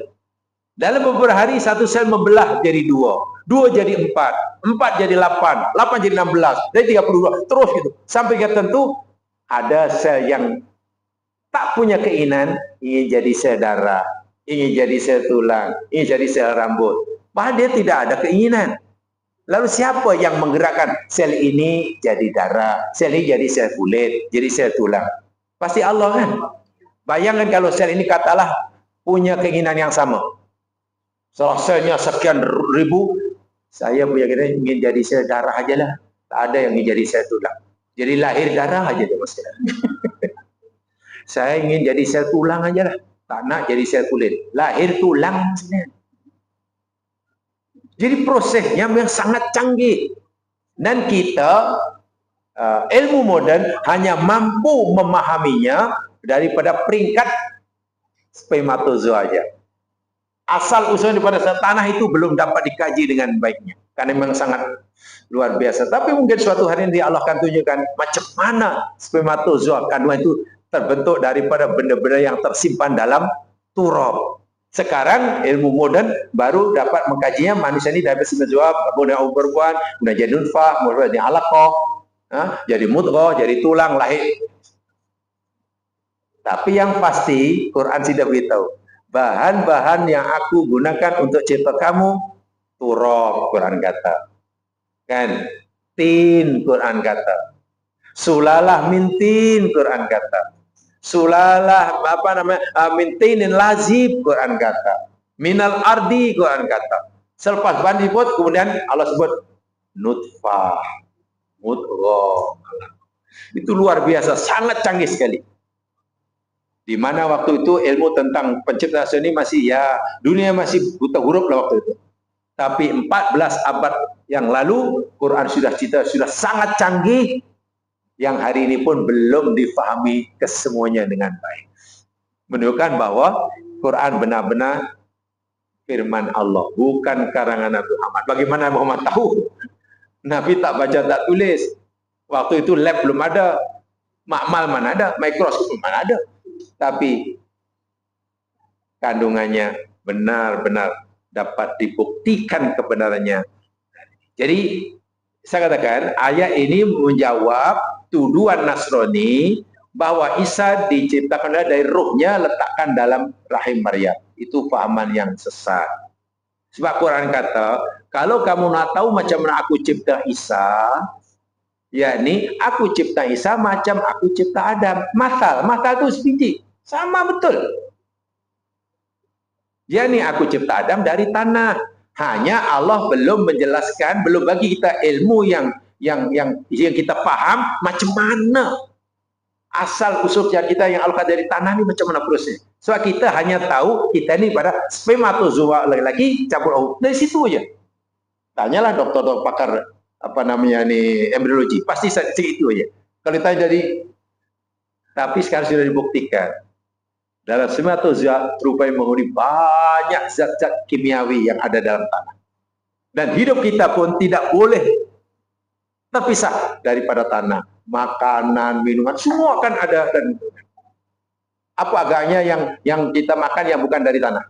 Dalam beberapa hari satu sel membelah jadi dua. Dua jadi empat. Empat jadi 8. 8 jadi 16. Jadi 32. Terus gitu. Sampai ke tentu ada sel yang tak punya keinginan ingin jadi sel darah, ingin jadi sel tulang, ingin jadi sel rambut. Padahal dia tidak ada keinginan. Lalu siapa yang menggerakkan sel ini jadi darah, sel ini jadi sel kulit, jadi sel tulang? Pasti Allah kan? Bayangkan kalau sel ini katalah punya keinginan yang sama. Setelah selnya sekian ribu, saya punya keinginan ingin jadi sel darah aja lah. Tak ada yang ingin jadi sel tulang. Jadi lahir darah aja deh mas. Saya ingin jadi sel tulang aja lah. Tak nak jadi sel kulit. Lahir tulang maksudnya. Jadi prosesnya memang sangat canggih. Dan kita, ilmu modern hanya mampu memahaminya daripada peringkat spermatozoa saja. Asal usul daripada tanah itu belum dapat dikaji dengan baiknya. Karena memang sangat luar biasa. Tapi mungkin suatu hari nanti Allah akan tunjukkan macam mana spermatozoa kandungan itu terbentuk daripada benda-benda yang tersimpan dalam turab. Sekarang ilmu modern baru dapat mengkajinya manusia ini dari spermatozoa, kemudian perempuan, kemudian jadi nutfah, kemudian jadi alaqah, jadi mudghah, jadi tulang, lahir. Tapi yang pasti Quran sudah beritahu, bahan-bahan yang aku gunakan untuk cipta kamu turab, Quran kata. Kan? Tin, Quran kata. Sulalah mintin, Quran kata. Sulalah mintinin lazib, Quran kata. Minal ardi, Quran kata. Selepas bandi pun kemudian Allah sebut nutfah, mudghah. Itu luar biasa, sangat canggih sekali. Di mana waktu itu ilmu tentang penciptaan ini masih dunia masih buta huruf lah waktu itu. Tapi 14 abad yang lalu Quran sudah sangat canggih. Yang hari ini pun belum difahami kesemuanya dengan baik. Menunjukkan bahwa Quran benar-benar firman Allah, bukan karangan Nabi Muhammad. Bagaimana Muhammad tahu? Nabi tak baca, tak tulis. Waktu itu lab belum ada, makmal mana ada, mikroskop mana ada. Tapi kandungannya benar-benar dapat dibuktikan kebenarannya. Jadi saya katakan ayat ini menjawab tuduhan Nasrani bahwa Isa diciptakan dari ruhnya letakkan dalam rahim Maryam. Itu pahaman yang sesat. Sebab Quran kata, kalau kamu nak tahu macam mana aku cipta Isa, yakni aku cipta Isa macam aku cipta Adam. Masal itu sebiji. Sama betul. Yakni aku cipta Adam dari tanah. Hanya Allah belum menjelaskan, belum bagi kita ilmu yang kita paham macam mana asal usul kita yang Allah dari tanah ini macam mana proses. Sebab kita hanya tahu kita ini pada spermatozoa laki-laki campur ovum. Dari situ aja. Tanyalah dokter pakar embriologi, pasti segitu aja. Kalau ditanya tapi sekarang sudah dibuktikan. Dalam spermatozoa rupanya mengandung banyak zat-zat kimiawi yang ada dalam tanah. Dan hidup kita pun tidak boleh terpisah daripada tanah. Makanan, minuman, semua akan ada. Dan apa agaknya yang kita makan yang bukan dari tanah?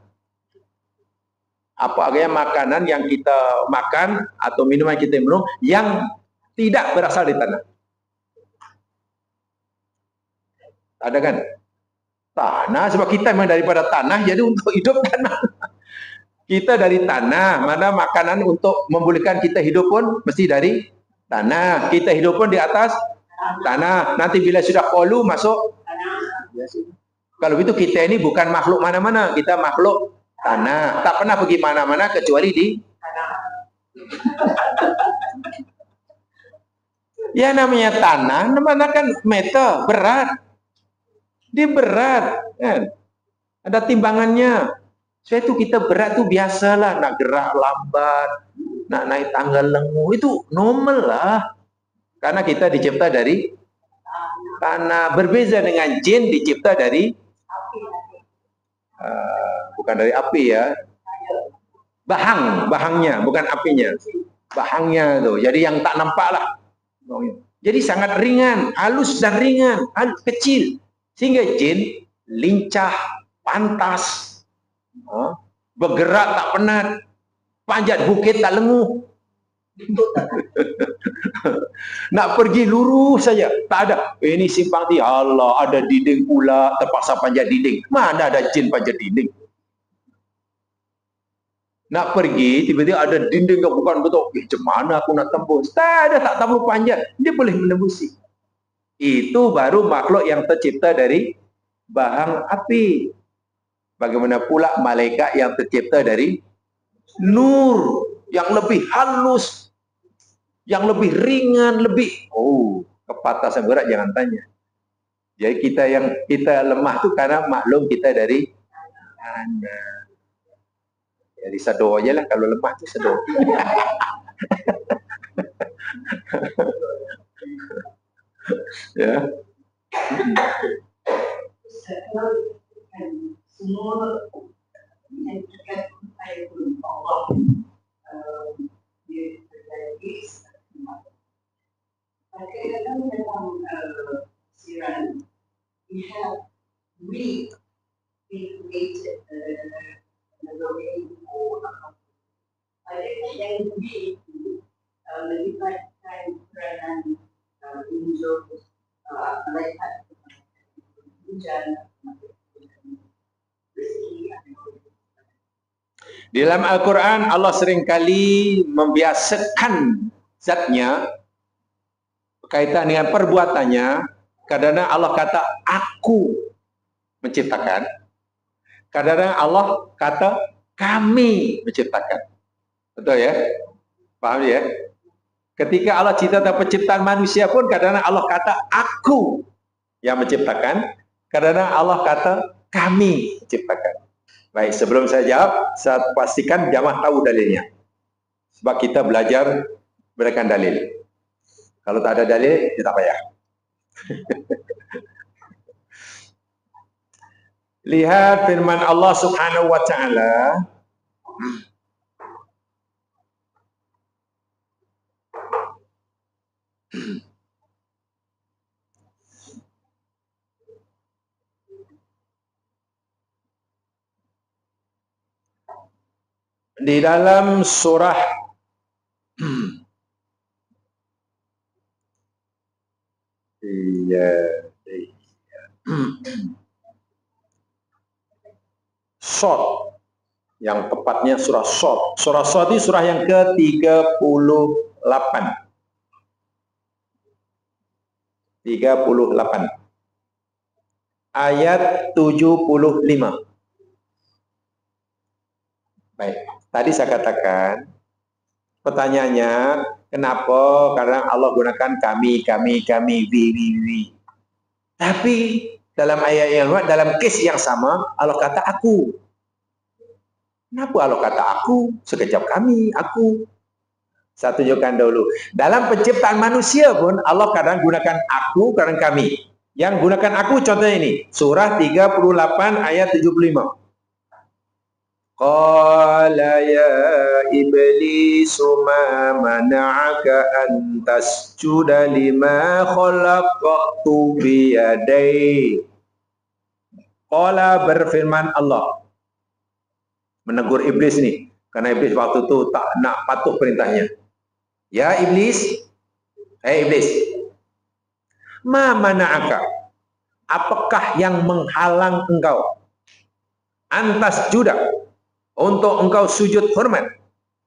Apa agaknya makanan yang kita makan atau minuman yang kita minum yang tidak berasal dari tanah? Ada kan? Tanah, sebab kita memang daripada tanah, jadi untuk hidup tanah. Kita dari tanah, mana makanan untuk membolehkan kita hidup pun mesti dari tanah. Kita hidup pun di atas tanah. Nanti bila sudah qalu masuk kalau itu kita ini bukan makhluk mana-mana, kita makhluk tanah. Tak pernah pergi mana-mana kecuali di ya namanya tanah, namanya kan meter, berat. Dia berat, kan? Ada timbangannya. Sebab itu kita berat tuh biasalah, nak gerak lambat, nak naik tangga lenguh, itu normal lah. Karena kita dicipta dari tanah. Berbeza dengan jin dicipta dari bukan dari api ya, bahangnya, bukan apinya, bahangnya tuh. Jadi yang tak nampak lah. Jadi sangat ringan, halus dan ringan, kecil, sehingga jin lincah, pantas, bergerak tak penat, panjat bukit tak lenguh. Nak pergi lurus saja, tak ada. Ini simpang ti, Allah, ada dinding pula, terpaksa panjat dinding. Mana ada jin panjat dinding? Nak pergi, tiba-tiba ada dinding yang bukan betul. Macam mana aku nak tembus? Tak ada, tak tahu panjat. Dia boleh menembusi. Itu baru makhluk yang tercipta dari bahang api. Bagaimana pula malaikat yang tercipta dari nur, yang lebih halus, yang lebih ringan, lebih kepatah dan berat jangan tanya. Jadi kita lemah tu karena maklum kita dari tanah. Jadi sedor aja lah, kalau lemah tu sedor. Ya. Semua yang terkait ayat Allah dia terjadi kadang-kadang dalam siran we have recreated the domain or adakah yang melibatkan peranan unsur malaikat hujan. Di dalam Al-Quran Allah seringkali membiasakan zatnya berkaitan dengan perbuatannya. Kadang-kadang Allah kata aku menciptakan, kadang-kadang Allah kata kami menciptakan. Betul ya? Paham ya? Ketika Allah cerita tentang penciptaan manusia pun kadang-kadang Allah kata aku yang menciptakan, kadang-kadang Allah kata kami menciptakan. Baik, sebelum saya jawab, saya pastikan jamaah tahu dalilnya. Sebab kita belajar berdasarkan dalil. Kalau tak ada dalil, kita tak payah. Lihat firman Allah Subhanahu wa taala. Di dalam surah Shad, yang tepatnya surah Shad. Surah Shad ini surah yang ke-38. 38. Ayat 75. Baik, tadi saya katakan pertanyaannya kenapa kadang Allah gunakan kami, we. Tapi dalam ayat yang lain, dalam kes yang sama Allah kata aku. Kenapa Allah kata aku? Sekejap kami, aku. Saya tunjukkan dulu. Dalam penciptaan manusia pun Allah kadang gunakan aku, kadang kami. Yang gunakan aku contohnya ini, surah 38 ayat 75. Qala ya iblis ma mana'aka an tasjuda lima khalaqtu biyadai. Qala berfirman Allah menegur iblis ini. Karena iblis waktu itu tak nak patuh perintahnya. Ya iblis, iblis, ma mana'aka, apakah yang menghalang engkau antas juda, untuk engkau sujud hormat,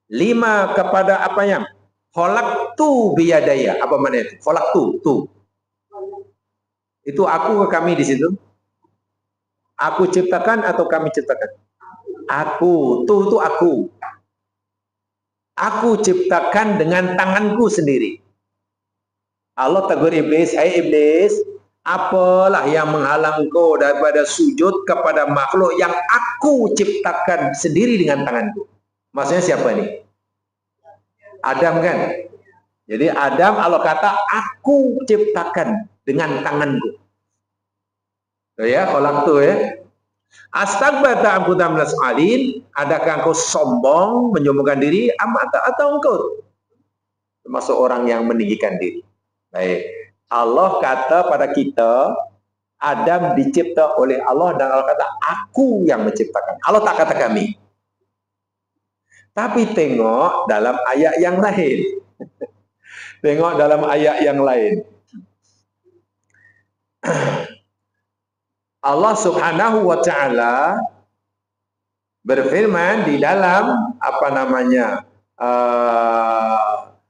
lima kepada apa yang khalaqtu biyadaya. Apa maknanya itu? Khalaqtu, itu aku ke kami di situ. Aku ciptakan atau kami ciptakan? Aku, itu aku. Aku ciptakan dengan tanganku sendiri. Allah tegur iblis, hai iblis, apalah yang menghalang kau daripada sujud kepada makhluk yang aku ciptakan sendiri dengan tanganku? Maksudnya siapa ini? Adam kan? Jadi Adam Allah kata aku ciptakan dengan tanganku. Ya, kolak tu ya. Astaghfirta amkuta minas alin, adakah engkau sombong menyombongkan diri atau engkau termasuk orang yang meninggikan diri? Baik. Allah kata pada kita, Adam dicipta oleh Allah dan Allah kata aku yang menciptakan. Allah tak kata kami. Tapi tengok dalam ayat yang lain. Tengok dalam ayat yang lain. Allah Subhanahu wa taala berfirman di dalam apa namanya?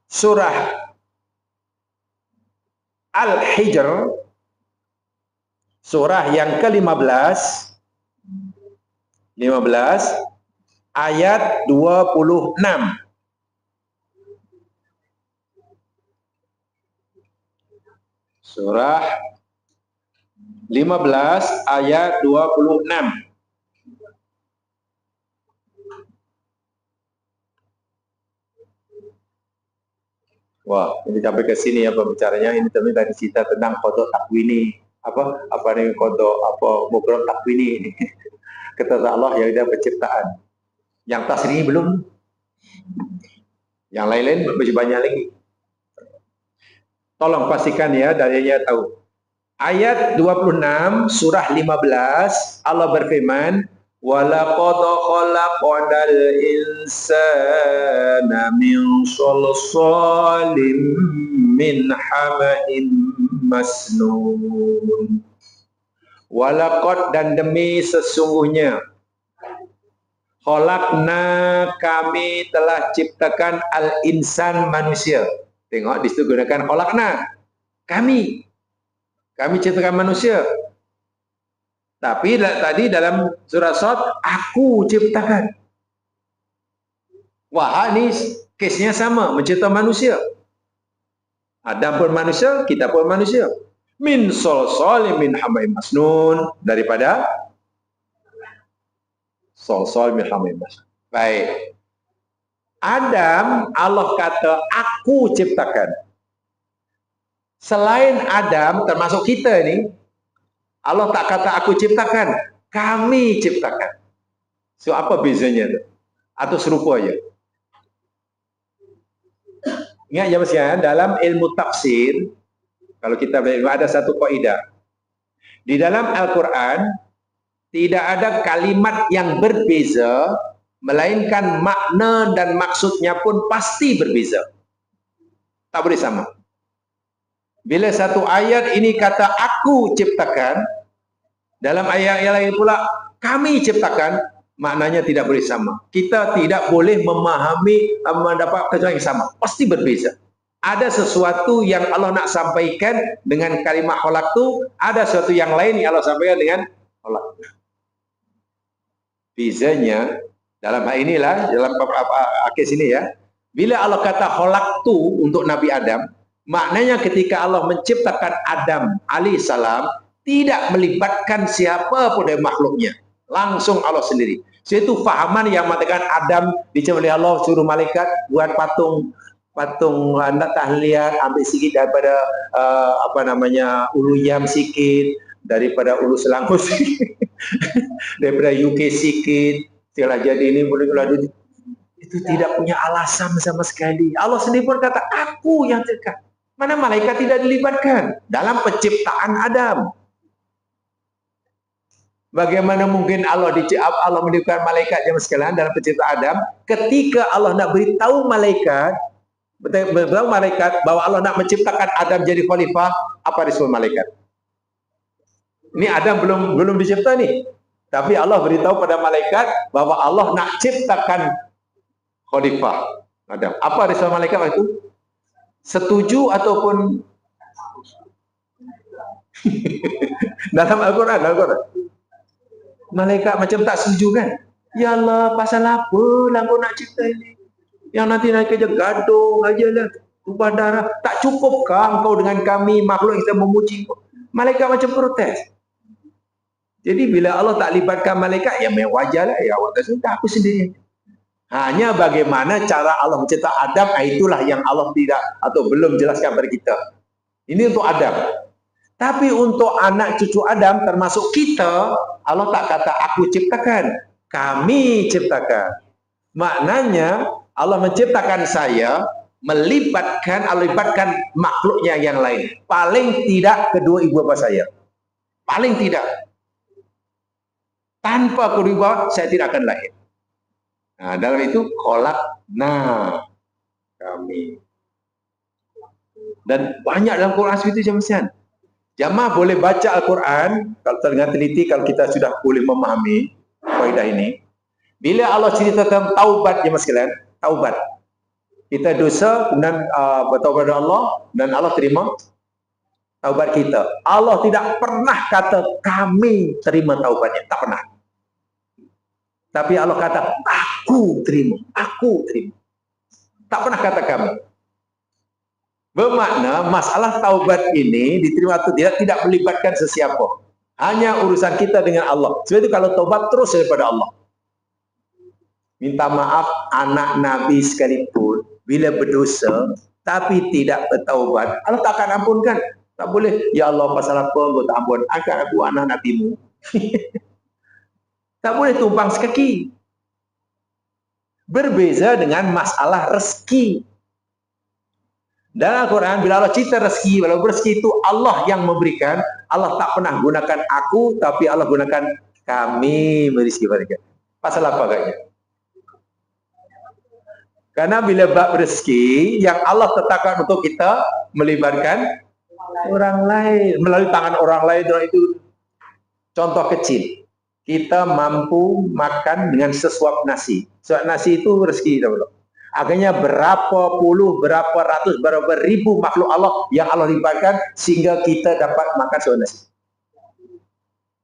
Surah Al-Hijr, surah yang ke-15 ayat 26. Surah 15 ayat 26. Wah, ini sampai ke sini apa bicaranya? Ini teman tadi cerita tentang kodok takwini. Apa nih kodok mukron takwini ini? Kata Allah yang ada penciptaan. Yang tasrihi belum. Yang lain-lain masih banyak lagi. Tolong pastikan ya, darinya tahu. Ayat 26 surah 15 Allah berfirman, walaqad khalaqnal insana min shalsalin min hama'in masnun. Walaqad, dan demi sesungguhnya, khalaqna, kami telah ciptakan al-insan, manusia. Tengok di situ gunakan khalaqna, kami ciptakan manusia. Tapi tadi dalam surah Shad, aku ciptakan. Wah, ini case-nya sama, mencipta manusia. Adam pun manusia, kita pun manusia. Min solsol min hamai masnun, daripada solsol min hamai masnun. Baik. Adam, Allah kata aku ciptakan. Selain Adam, termasuk kita ini, Allah tak kata aku ciptakan, kami ciptakan. So apa bezanya itu? Atau serupa aja? Ingat ya Mas ya, dalam ilmu tafsir, kalau kita ada satu kaidah. Di dalam Al-Quran tidak ada kalimat yang berbeza, melainkan makna dan maksudnya pun pasti berbeza. Tak boleh sama. Bila satu ayat ini kata aku ciptakan, dalam ayat yang lain pula kami ciptakan, maknanya tidak boleh sama. Kita tidak boleh memahami, mendapat kesan yang sama. Pasti berbeza. Ada sesuatu yang Allah nak sampaikan dengan kalimat khalaqtu, ada sesuatu yang lain yang Allah sampaikan dengan khalaqtu. Bezanya dalam hal inilah, dalam kes ini ya, bila Allah kata khalaqtu untuk Nabi Adam, maknanya ketika Allah menciptakan Adam alaihissalam tidak melibatkan siapa pun dari makhluknya, langsung Allah sendiri. Itu fahaman yang mengatakan Adam diciptakan oleh Allah, suruh malaikat buat patung anda tak lihat, ambil sikit daripada ulu yam sikit, daripada ulu selangor sikit, daripada UK sikit, setelah jadi ini boleh lalu. Itu tidak punya alasan sama sekali. Allah sendiri pun kata aku yang ciptakan. Mana malaikat tidak dilibatkan dalam penciptaan Adam. Bagaimana mungkin Allah menciptakan malaikat jemaah sekalian dalam penciptaan Adam, ketika Allah nak beritahu malaikat bahwa Allah nak menciptakan Adam jadi khalifah, apa respon malaikat? Ini Adam belum dicipta nih, tapi Allah beritahu pada malaikat bahwa Allah nak ciptakan khalifah Adam. Apa respon malaikat waktu itu? Setuju ataupun dalam Al-Quran? Malaikat macam tak setuju kan? Ya Allah, pasal apa lah kau nak cipta ini? Yang nanti kerja gaduh aja lah, tumpah darah. Tak cukupkah engkau dengan kami makhluk yang kita memuji kau? Malaikat macam protes. Jadi bila Allah tak libatkan malaikat, ya wajar lah, ya awak tak aku sendiri. Hanya bagaimana cara Allah mencipta Adam, itulah yang Allah tidak atau belum jelaskan kepada kita. Ini untuk Adam. Tapi untuk anak cucu Adam termasuk kita, Allah tak kata aku ciptakan, kami ciptakan. Maknanya Allah menciptakan saya, melibatkan makhluknya yang lain. Paling tidak kedua ibu bapa saya. Paling tidak. Tanpa kedua ibu bapa saya tidak akan lahir. Nah, dalam itu khalaqna kami. Dan banyak dalam Quran seperti itu jemaah. Jamaah boleh baca Al-Quran kalau dengan teliti, kalau kita sudah boleh memahami faedah ini. Bila Allah cerita tentang taubat jemaah sekalian, taubat. Kita dosa kemudian bertaubat kepada Allah dan Allah terima taubat kita. Allah tidak pernah kata kami terima taubatnya, tak pernah. Tapi Allah kata aku terima, aku terima. Tak pernah kata kami. Bermakna masalah taubat ini diterima atau tidak melibatkan sesiapa. Hanya urusan kita dengan Allah. Sebab itu kalau taubat terus daripada Allah. Minta maaf anak Nabi sekalipun bila berdosa tapi tidak bertaubat, Allah tak akan ampunkan. Tak boleh, ya Allah pasal apa kau tak ampun? Angkat aku anak Nabimu. Tak boleh tumpang sekaki. Berbeza dengan masalah rezeki. Dalam Al-Quran, bila Allah cerita rezeki, walau rezeki itu Allah yang memberikan, Allah tak pernah gunakan aku, tapi Allah gunakan kami merizki mereka. Pasal apa agaknya? Karena bila bab rezeki, yang Allah tetapkan untuk kita, melibatkan orang lain. Melalui tangan orang lain, itu contoh kecil. Kita mampu makan dengan sesuap nasi. Sesuap nasi itu rezeki kita belum. Akhirnya berapa puluh, berapa ratus, berapa ribu makhluk Allah yang Allah libatkan sehingga kita dapat makan sesuap nasi.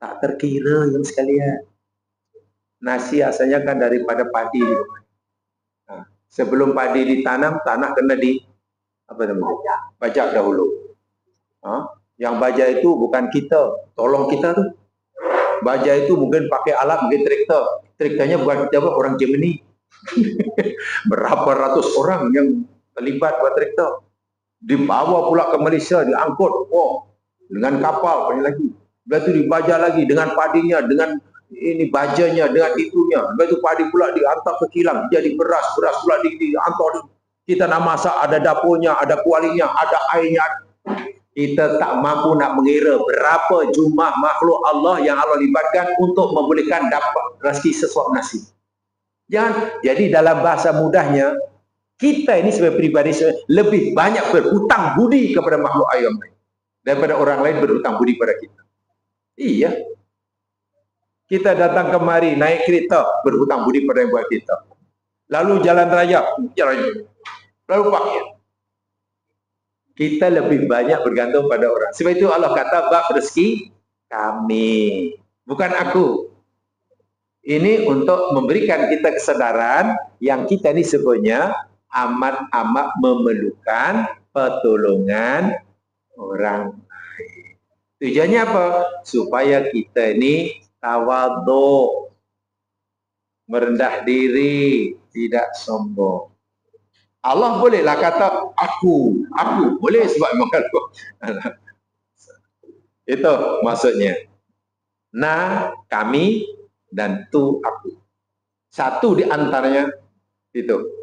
Tak terkira yang sekalian. Nasi asalnya kan daripada padi. Nah, sebelum padi ditanam, tanah kena bajak dahulu. Yang bajak itu bukan kita, tolong kita tuh. Bajak itu mungkin pakai alat, mungkin traktor. Traktornya bukan kita, orang Germany. Berapa ratus orang yang terlibat buat traktor. Dibawa pula ke Malaysia, diangkut. Dengan kapal, banyak lagi. Lepas itu dibajak lagi dengan padinya, dengan ini bajanya, dengan itunya. Lepas itu padi pula dihantar ke kilang, jadi beras pula dihantar. Kita nak masak, ada dapurnya, ada kualinya, ada airnya. Kita tak mampu nak mengira berapa jumlah makhluk Allah yang Allah libatkan untuk membolehkan dapat rezeki sesuap nasi. Jadi dalam bahasa mudahnya, kita ini sebagai pribadi lebih banyak berhutang budi kepada makhluk ayam daripada orang lain berhutang budi pada kita. Iya. Kita datang kemari naik kereta berhutang budi pada yang buat kita. Lalu jalan raya, lalu pakai. Kita lebih banyak bergantung pada orang. Sebab itu Allah kata bab rezeki kami, bukan aku. Ini untuk memberikan kita kesedaran yang kita ini sebenarnya amat-amat memerlukan pertolongan orang lain. Tujuannya apa? Supaya kita ini tawadhu, merendah diri, tidak sombong. Allah bolehlah kata aku boleh sebab memang aku. Itu maksudnya. Nah, kami dan tu aku. Satu di antaranya itu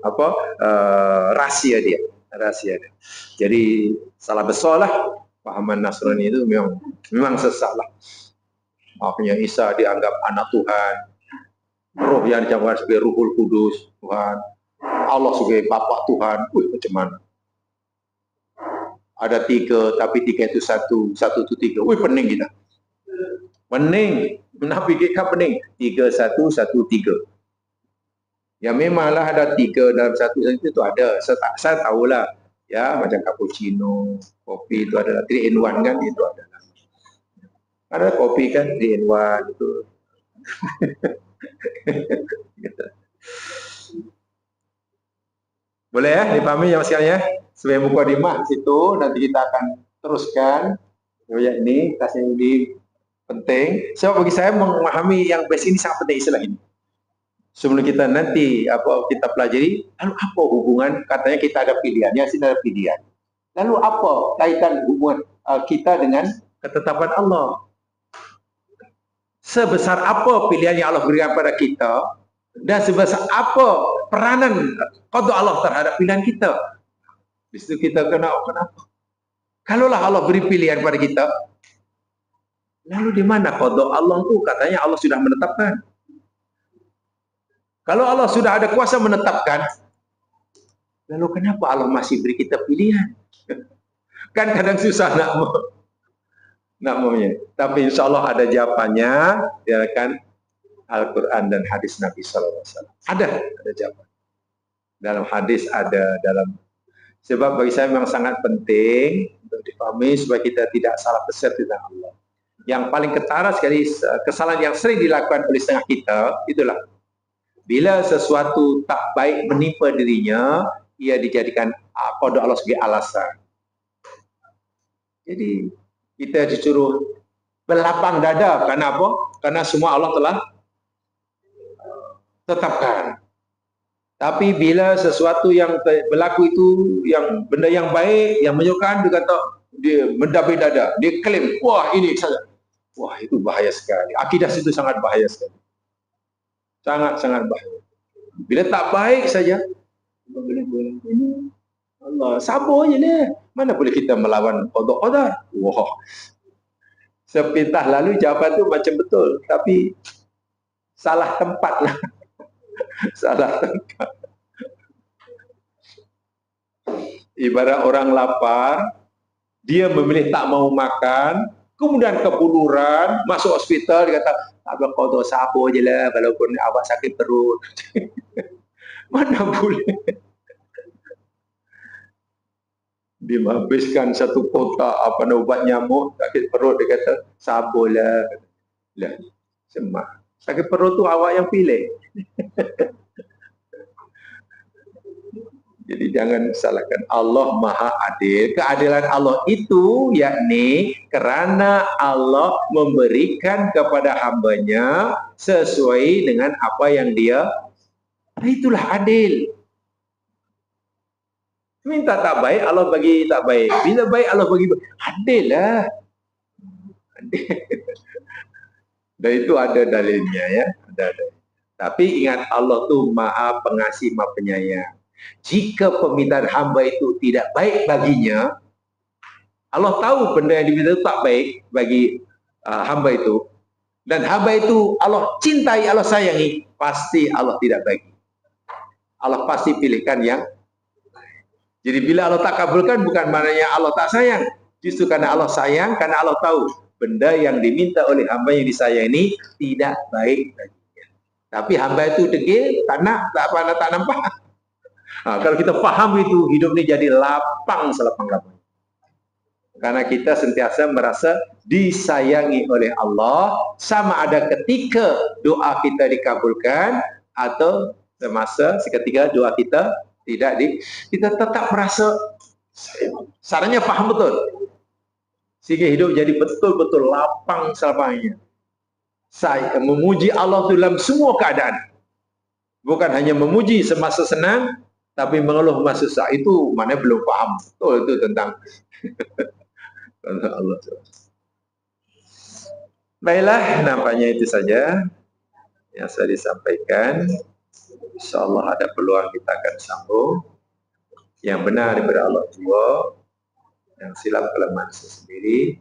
rahasia dia. Jadi salah besar lah pahaman Nasrani itu memang sesat lah. Akhirnya Isa dianggap anak Tuhan. Roh yang dicamkan sebagai Ruhul Kudus Tuhan. Allah sebagai Bapa Tuhan. Macam mana? Ada 3, tapi 3 itu 1, 1 itu 3. Pening kita. Pening. Nabi kita pening. 3, 1, 1, 3. Ya memanglah ada 3 dalam 1 itu ada. Saya tahulah. Ya, macam cappuccino, kopi itu adalah 3 in 1 kan, itu adalah. Ada kopi kan 3 in 1 itu. Boleh ya, dipahami yang sekalian ya. Sebagai mukadimah situ, nanti kita akan teruskan. Ya ini, kelasnya ini penting. Sebab bagi saya memahami yang base ini sangat penting istilah ini. Sebelum kita nanti kita pelajari, lalu apa hubungan? Katanya kita ada pilihan, ya sini ada pilihan. Lalu apa kaitan hubungan kita dengan ketetapan Allah? Sebesar apa pilihan yang Allah berikan pada kita, dan sebesar apa peranan qada Allah terhadap pilihan kita. Di situ kita kenapa? Kalaulah Allah beri pilihan pada kita, lalu di mana qada Allah itu? Katanya Allah sudah menetapkan. Kalau Allah sudah ada kuasa menetapkan, lalu kenapa Allah masih beri kita pilihan? Kan kadang susah nak maunya. Tapi insya Allah ada jawabannya, ya kan? Al-Quran dan hadis Nabi SAW. Ada jawaban. Dalam hadis ada, sebab bagi saya memang sangat penting untuk dipahami supaya kita tidak salah besar tentang Allah. Yang paling ketara sekali kesalahan yang sering dilakukan oleh setengah kita, itulah bila sesuatu tak baik menimpa dirinya, ia dijadikan qada Allah sebagai alasan. Jadi kita disuruh berlapang dada. Karena apa? Karena semua Allah telah tetapkan. Tapi bila sesuatu yang berlaku itu, yang benda yang baik, yang menyukakan, dia kata, dia mendabik dada, dia klaim, wah ini saja. Wah itu bahaya sekali. Akidah itu sangat bahaya sekali. Sangat-sangat bahaya. Bila tak baik saja, Allah, sabar je lah. Mana boleh kita melawan qada. Wah. Sepintah lalu jawapan tu macam betul. Tapi salah tempat lah. Salah tempat. Ibarat orang lapar, dia memilih tak mau makan, kemudian kebuluran, masuk hospital, dia kata, abang qada sabar je lah, walaupun awak sakit perut. Mana boleh. Dia menghabiskan 1 kotak ubat nyamuk, sakit perut, dia kata, sabarlah. Lah, semak. Sakit perut tu awak yang pilih. Jadi jangan salahkan. Allah Maha Adil. Keadilan Allah itu yakni kerana Allah memberikan kepada hambanya sesuai dengan apa yang dia, itulah adil. Minta tak baik, Allah bagi tak baik. Bila baik, Allah bagi baik. Adil lah. Adil. Dan itu ada dalilnya ya. Ada. Tapi ingat, Allah tu Maha Pengasih, Maha Penyayang. Jika permintaan hamba itu tidak baik baginya, Allah tahu benda yang diminta itu tak baik bagi hamba itu, dan hamba itu Allah cintai, Allah sayangi, pasti Allah tidak baik. Allah pasti pilihkan yang. Jadi bila Allah tak kabulkan, bukan maknanya Allah tak sayang. Justru karena Allah sayang, karena Allah tahu benda yang diminta oleh hamba yang disayang ini tidak baik baginya. Tapi hamba itu degil, tak nampak. Kalau kita faham itu, hidup ini jadi lapang selapang-lapang. Karena kita sentiasa merasa disayangi oleh Allah, sama ada ketika doa kita dikabulkan atau semasa seketika doa kita tidak kita tetap merasa sarannya faham betul, sehingga hidup jadi betul-betul lapang selapangnya. Saya memuji Allah dalam semua keadaan, bukan hanya memuji semasa senang, tapi mengeluh masa susah. Itu mana belum paham betul itu tentang Allah. Baiklah, nampaknya itu saja yang saya disampaikan. InsyaAllah ada peluang kita akan sambung. Yang benar daripada Allah jua, yang silap kelemahan sendiri.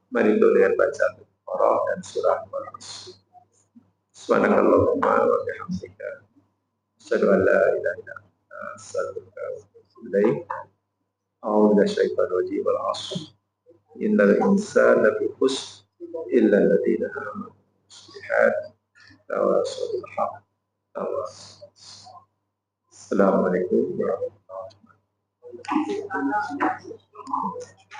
Mari untuk dengan baca. Al-Baqarah dan surah Al-Asr. Subhanakallahumma wa bihamdika asyhadu an la ilaha illa anta astaghfiruka wa atubu ilaik. A'udzu billahi rajim wal 'asr. Innal insana lafi khusr illa alladziina aamanu was-solihaat tawasaw bil haqq tawasaw. Assalamualaikum warahmatullahi wabarakatuh.